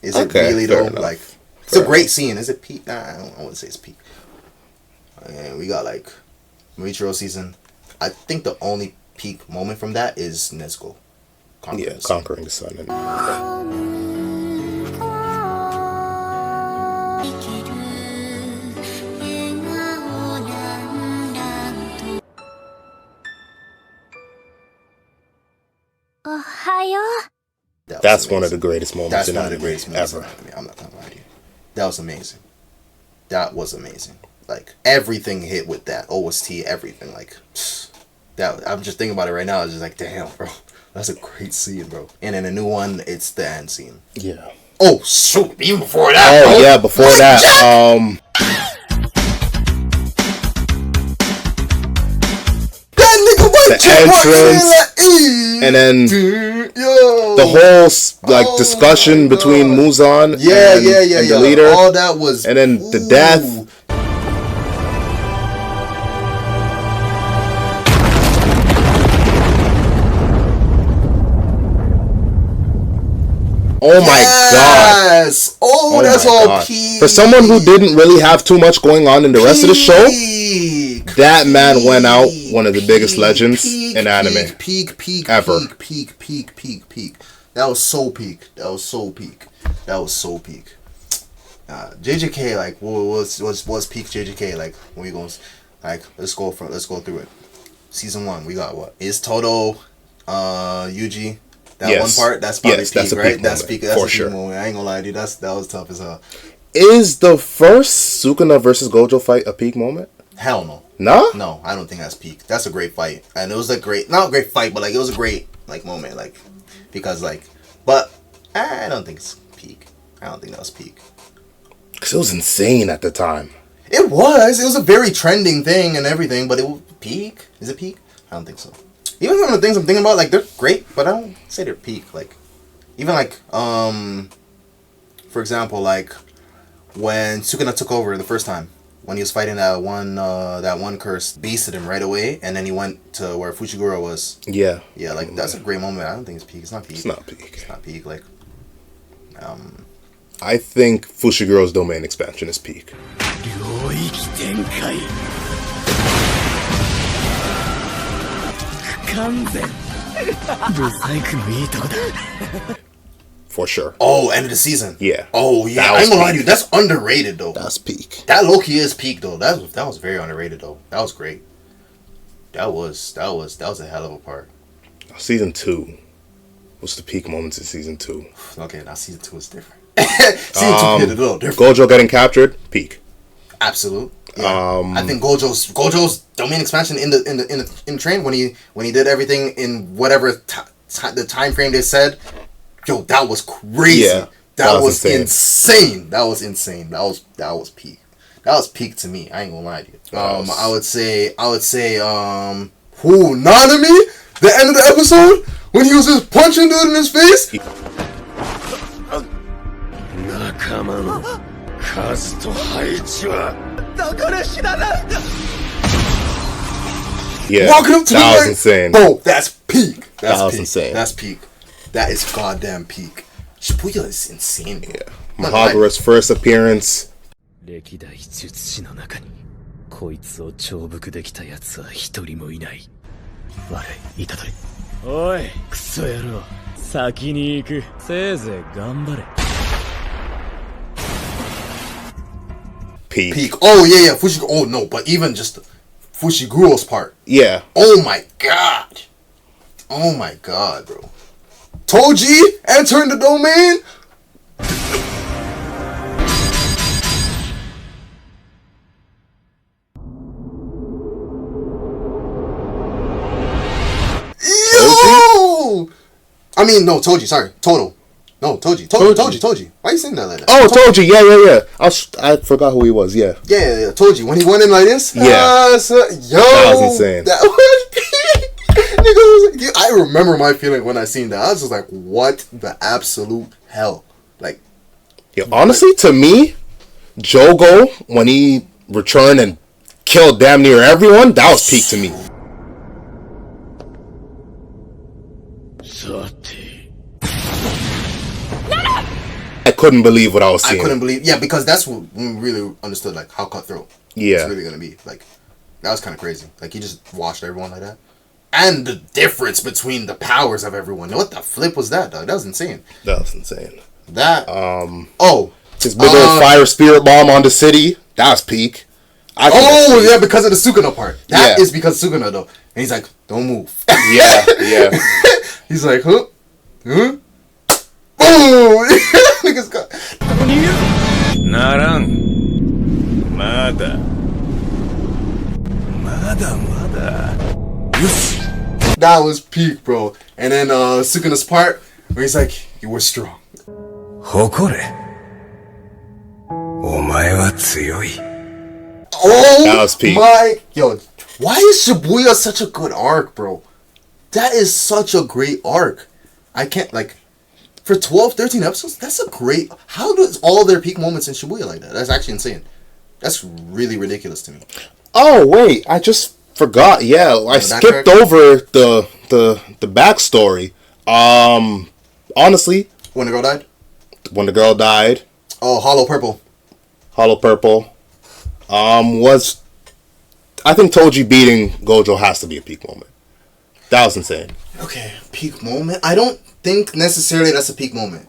[SPEAKER 1] really though?
[SPEAKER 2] Enough.
[SPEAKER 1] Like, it's a great scene. Is it peak? Nah, I wouldn't say it's peak. And we got like Muichiro season. I think the only peak moment from that is Nezuko
[SPEAKER 2] conquering the sun. That's one of the greatest moments in anime ever.
[SPEAKER 1] I'm not gonna lie to you. That was amazing. That was amazing. Like, everything hit with that OST, everything. Like, that. I'm just thinking about it right now. It's just like, damn, bro, that's a great scene, bro. And in a new one, it's the end scene.
[SPEAKER 2] Yeah.
[SPEAKER 1] Oh shoot! Even before that.
[SPEAKER 2] Oh
[SPEAKER 1] bro.
[SPEAKER 2] yeah, before that.
[SPEAKER 1] That nigga
[SPEAKER 2] The entrance, and then the whole discussion between Muzan and the leader.
[SPEAKER 1] All that was,
[SPEAKER 2] and then the death. Oh my god!
[SPEAKER 1] Oh, that's all peak.
[SPEAKER 2] For someone who didn't really have too much going on in the rest of the show, that man went out one of the biggest legends in anime.
[SPEAKER 1] Peak
[SPEAKER 2] ever.
[SPEAKER 1] Peak. That was so peak. JJK, like, what's peak JJK? Like, when we going, like, let's go through it. Season 1, we got what? Is Todo, Yuji. That one part, that's probably peak,
[SPEAKER 2] that's
[SPEAKER 1] right?
[SPEAKER 2] Peak
[SPEAKER 1] That's
[SPEAKER 2] moment,
[SPEAKER 1] peak. That's
[SPEAKER 2] for
[SPEAKER 1] a peak
[SPEAKER 2] sure.
[SPEAKER 1] moment. I ain't gonna lie, dude. That was tough as hell.
[SPEAKER 2] Is the first Sukuna versus Gojo fight a peak moment?
[SPEAKER 1] Hell no.
[SPEAKER 2] No?
[SPEAKER 1] No, I don't think that's peak. That's a great fight, and it was a great, not a great fight, but like it was a great like moment, like because like, but I don't think it's peak. I don't think that was peak.
[SPEAKER 2] Because it was insane at the time.
[SPEAKER 1] It was a very trending thing and everything, but it was peak. Is it peak? I don't think so. Even some of the things I'm thinking about, like they're great, but I don't say they're peak. Like, even like for example, like when Sukuna took over the first time, when he was fighting that one curse, beasted him right away, and then he went to where Fushiguro was.
[SPEAKER 2] Yeah.
[SPEAKER 1] Yeah, like that's a great moment. I don't think it's peak. It's not peak.
[SPEAKER 2] It's not peak.
[SPEAKER 1] It's not peak. Like,
[SPEAKER 2] I think Fushiguro's domain expansion is peak. For sure.
[SPEAKER 1] Oh, end of the season.
[SPEAKER 2] Yeah.
[SPEAKER 1] Oh yeah. I ain't gonna lie to you. That's underrated though.
[SPEAKER 2] That's peak.
[SPEAKER 1] That low-key is peak though. That was very underrated though. That was great. That was a hell of a part.
[SPEAKER 2] Season 2. What's the peak moments in season 2?
[SPEAKER 1] Okay, now season 2 is different. Season 2 hit a little different.
[SPEAKER 2] Gojo getting captured, peak.
[SPEAKER 1] Absolute. Yeah. I think Gojo's domain expansion in the train when he did everything in whatever the time frame they said. Yo, that was crazy. Yeah, that was insane. That was insane. That was peak. That was peak to me. I ain't gonna lie to you. I would say who Nanami? The end of the episode when he was just punching dude in his face.
[SPEAKER 2] Yeah,
[SPEAKER 1] walking up to
[SPEAKER 2] that was insane.
[SPEAKER 1] Bro, that's peak.
[SPEAKER 2] That was insane.
[SPEAKER 1] That's peak. That is goddamn peak. Shibuya is insane. Bro.
[SPEAKER 2] Yeah. Mahagura's first appearance.
[SPEAKER 4] 歴代術師の中にこいつを重複できた奴は一人もいない。悪い、虎杖。おい、クソ野郎。先に行く。せいぜい頑張れ。
[SPEAKER 2] Peak.
[SPEAKER 1] Oh yeah. Fushiguro. Oh no, but even just Fushiguro's part.
[SPEAKER 2] Yeah.
[SPEAKER 1] Oh my god. Oh my god, bro. Toji entering the domain. Yo! I mean, no, Toji. Sorry, Toto. No, Toji. Why are you saying that like that?
[SPEAKER 2] Oh, Toji. Yeah. I forgot who he was. Yeah.
[SPEAKER 1] Yeah, Toji. When he went in like this.
[SPEAKER 2] Yeah.
[SPEAKER 1] Yo.
[SPEAKER 2] That was insane.
[SPEAKER 1] That was nigga, I remember my feeling when I seen that. I was just like, what the absolute hell? Like,
[SPEAKER 2] yeah, honestly, to me, Jogo, when he returned and killed damn near everyone, that was peak to me. I couldn't believe what I was seeing.
[SPEAKER 1] I couldn't believe, yeah, because that's when we really understood like how cutthroat it's really gonna be. Like, that was kind of crazy. Like, he just washed everyone like that. And the difference between the powers of everyone. What the flip was that, dog? That was insane.
[SPEAKER 2] That was insane.
[SPEAKER 1] That
[SPEAKER 2] his big old fire spirit bomb on the city. That was peak.
[SPEAKER 1] Yeah, because of the Sukuna part. That is because of Sukuna though. And he's like, don't move.
[SPEAKER 2] Yeah.
[SPEAKER 1] He's like, huh? Boom! Niggas got. That was peak, bro. And then Sukuna's part where he's like, you were strong.
[SPEAKER 4] 誇れ。お前は強い。
[SPEAKER 2] That was peak.
[SPEAKER 3] Yo, why is Shibuya such a good arc, bro? That is such a great arc. I can't, like, for 12, 13 episodes, that's a great... How does all their peak moments in Shibuya like that? That's actually insane. That's really ridiculous to me.
[SPEAKER 2] Oh wait, I just forgot. Yeah, I skipped over the backstory. Honestly,
[SPEAKER 3] When the girl died?
[SPEAKER 2] when the girl died,
[SPEAKER 3] Oh, Hollow Purple.
[SPEAKER 2] Hollow Purple, was, I think Toji beating Gojo has to be a peak moment. That was insane.
[SPEAKER 3] Okay, peak moment? I don't think necessarily that's a peak moment.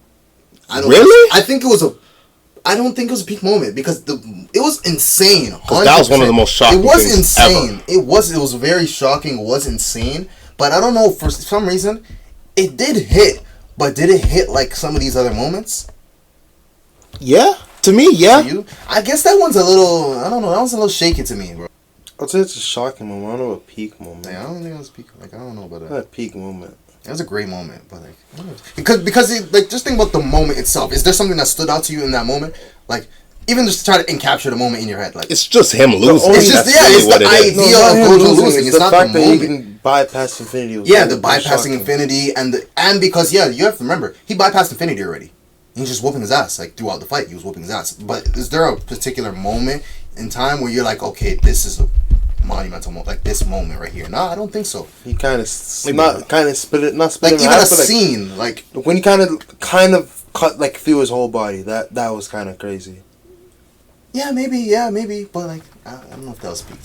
[SPEAKER 2] Really?
[SPEAKER 3] I think it was a... I don't think it was a peak moment because it was insane.
[SPEAKER 2] That was one of the most shocking
[SPEAKER 3] things. It was
[SPEAKER 2] things
[SPEAKER 3] insane.
[SPEAKER 2] ever.
[SPEAKER 3] It was very shocking. It was insane. But I don't know, for some reason, it did hit. But did it hit like some of these other moments?
[SPEAKER 2] Yeah, to me, yeah.
[SPEAKER 3] To you? I guess that one's a little... I don't know. That one's a little shaky to me, bro.
[SPEAKER 5] I'd say it's a shocking moment. I don't know a peak moment.
[SPEAKER 3] Yeah, I don't think it was peak. Like, I don't know about that.
[SPEAKER 5] Not a peak moment.
[SPEAKER 3] It was a great moment, but like, I don't know. because like, just think about the moment itself. Is there something that stood out to you in that moment? Like, even just try to encapture the moment in your head. Like,
[SPEAKER 2] It's just him losing.
[SPEAKER 3] It's just
[SPEAKER 2] That's really
[SPEAKER 3] it's
[SPEAKER 2] what
[SPEAKER 3] the
[SPEAKER 2] it is.
[SPEAKER 3] idea of Gojo losing. It's
[SPEAKER 5] the
[SPEAKER 3] not
[SPEAKER 5] fact
[SPEAKER 3] the
[SPEAKER 5] that he
[SPEAKER 3] moment.
[SPEAKER 5] can bypass Infinity. Was
[SPEAKER 3] Yeah, the
[SPEAKER 5] really
[SPEAKER 3] bypassing
[SPEAKER 5] shocking.
[SPEAKER 3] Infinity and because you have to remember he bypassed Infinity already. He's just whooping his ass like throughout the fight. He was whooping his ass. But is there a particular moment in time where you're like, okay, this is a monumental moment, like this moment right here? No, I don't think so.
[SPEAKER 5] He kind of spit it, not spit
[SPEAKER 3] Like
[SPEAKER 5] it
[SPEAKER 3] even a
[SPEAKER 5] half, but like,
[SPEAKER 3] scene, like
[SPEAKER 5] when he kind of cut like through his whole body. That was kind of crazy.
[SPEAKER 3] yeah, maybe, but like I don't know if that was peak.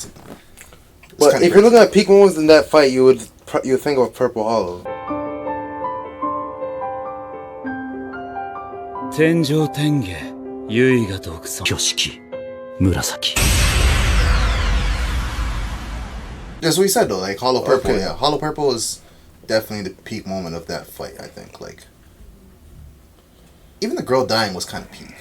[SPEAKER 5] But if you're looking at peak moments in that fight, you would think of Purple Hollow.
[SPEAKER 4] 天上天下唯我独尊挙式紫
[SPEAKER 3] That's what he said though, like Hollow Purple.
[SPEAKER 5] Okay.
[SPEAKER 3] Yeah, Hollow Purple is definitely the peak moment of that fight. I think like even the girl dying was kind of peak,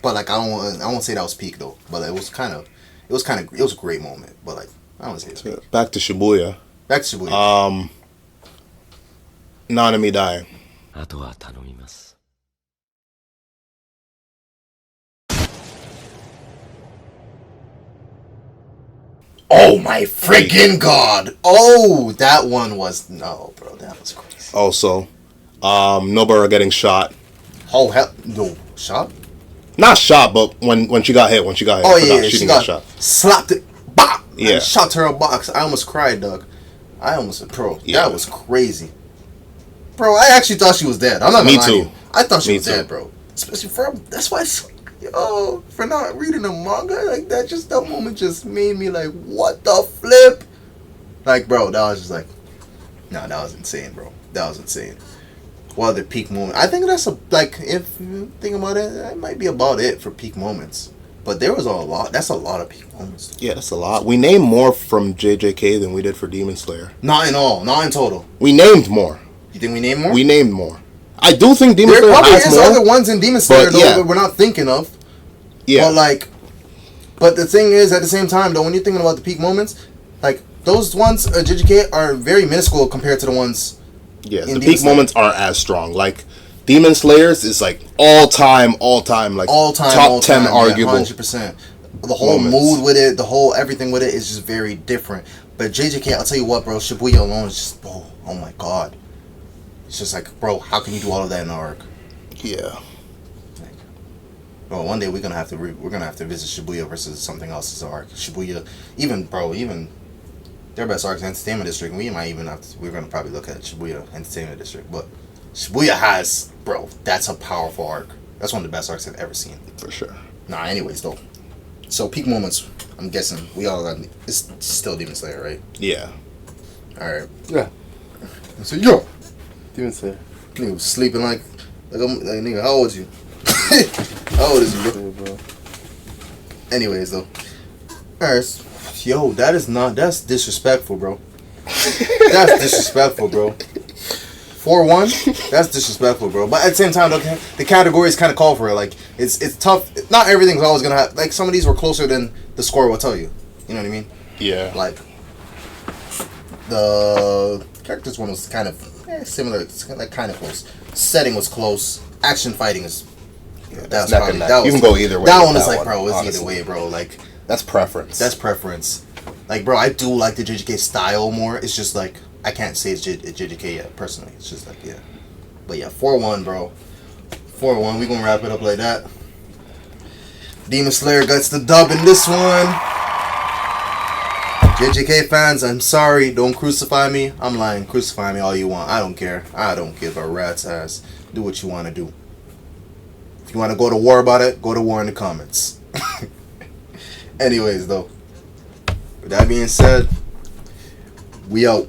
[SPEAKER 3] but like I won't say that was peak though. But it was a great moment. But like I don't say it's peak.
[SPEAKER 2] Back to Shibuya.
[SPEAKER 3] Back to Shibuya.
[SPEAKER 2] Nanami dying.
[SPEAKER 4] あとは頼みます
[SPEAKER 3] Oh my freaking god! Oh, that one was no, bro. That was crazy.
[SPEAKER 2] Also, Nobara getting shot.
[SPEAKER 3] Oh hell, no shot.
[SPEAKER 2] Not shot, but when she got hit,
[SPEAKER 3] Oh yeah, she got
[SPEAKER 2] shot.
[SPEAKER 3] slapped it. Bah!
[SPEAKER 2] Yeah.
[SPEAKER 3] And shot to her box. I almost cried, dog.
[SPEAKER 2] Yeah.
[SPEAKER 3] That was crazy. Bro, I actually thought she was dead. I'm not gonna
[SPEAKER 2] Me
[SPEAKER 3] lie to
[SPEAKER 2] too.
[SPEAKER 3] you. I thought she
[SPEAKER 2] Me
[SPEAKER 3] was
[SPEAKER 2] too.
[SPEAKER 3] dead, bro. Especially that's why for not reading a manga like that, just that moment just made me like, what the flip? Like, bro, that was just like, nah, that was insane, bro. That was insane. What other peak moment? I think that's if you think about it, that might be about it for peak moments. But there was a lot. That's a lot of peak moments.
[SPEAKER 2] Yeah, that's a lot. We named more from JJK than we did for Demon Slayer.
[SPEAKER 3] Not in all. Not in total.
[SPEAKER 2] We named more.
[SPEAKER 3] You think we named more?
[SPEAKER 2] We named more. I do think Demon
[SPEAKER 3] There
[SPEAKER 2] Slayer
[SPEAKER 3] probably
[SPEAKER 2] has
[SPEAKER 3] is
[SPEAKER 2] more.
[SPEAKER 3] other ones in Demon Slayer
[SPEAKER 2] but
[SPEAKER 3] though
[SPEAKER 2] yeah.
[SPEAKER 3] that we're not thinking of.
[SPEAKER 2] Yeah.
[SPEAKER 3] But the thing is, at the same time though, when you're thinking about the peak moments, like those ones JJK are very minuscule compared to the ones.
[SPEAKER 2] Yeah,
[SPEAKER 3] in
[SPEAKER 2] the
[SPEAKER 3] Demon
[SPEAKER 2] peak
[SPEAKER 3] Slayer.
[SPEAKER 2] moments aren't as strong. Like Demon Slayers is like all time, like top 10 arguable.
[SPEAKER 3] 100%. The whole
[SPEAKER 2] moments.
[SPEAKER 3] mood with it, the whole everything with it is just very different. But JJK, I'll tell you what, bro, Shibuya alone is just oh my god. It's just like, bro, how can you do all of that in an arc?
[SPEAKER 2] Yeah.
[SPEAKER 3] Bro, one day we're gonna have to visit Shibuya versus something else's arc. Shibuya, even their best arcs, Entertainment District. We're gonna probably look at Shibuya Entertainment District, but Shibuya has, bro, that's a powerful arc. That's one of the best arcs I've ever seen.
[SPEAKER 2] For sure.
[SPEAKER 3] Nah, anyways though. So peak moments, I'm guessing we all got. It's still Demon Slayer, right?
[SPEAKER 2] Yeah.
[SPEAKER 3] All right.
[SPEAKER 5] Yeah.
[SPEAKER 3] So yo,
[SPEAKER 5] Demon Slayer.
[SPEAKER 3] nigga was sleeping like nigga. How old is you? How old is you, bro?
[SPEAKER 5] Yeah, bro.
[SPEAKER 3] Anyways though. Alright. Yo, that's disrespectful, bro. That's disrespectful, bro. 4-1, that's disrespectful, bro. But at the same time, the categories kind of call for it. Like, it's tough. Not everything's always gonna have. Like, some of these were closer than the score will tell you. You know what I mean?
[SPEAKER 2] Yeah.
[SPEAKER 3] Like, the characters one was kind of similar. It's like kind of close. Setting was close.
[SPEAKER 1] action fighting is.
[SPEAKER 2] That's neck and neck. You can go either way.
[SPEAKER 1] That one is like, bro, it's either way, bro. Like,
[SPEAKER 2] that's preference.
[SPEAKER 1] That's preference. Like, bro, I do like the JJK style more. It's just like I can't say it's JJK yet personally. It's just like but yeah, 4-1, bro. 4-1. We gonna wrap it up like that. Demon Slayer gets the dub in this one. JJK fans, I'm sorry. Don't crucify me. I'm lying. Crucify me all you want. I don't care. I don't give a rat's ass. Do what you want to do. If you want to go to war about it, go to war in the comments. Anyways, though. With that being said, we out.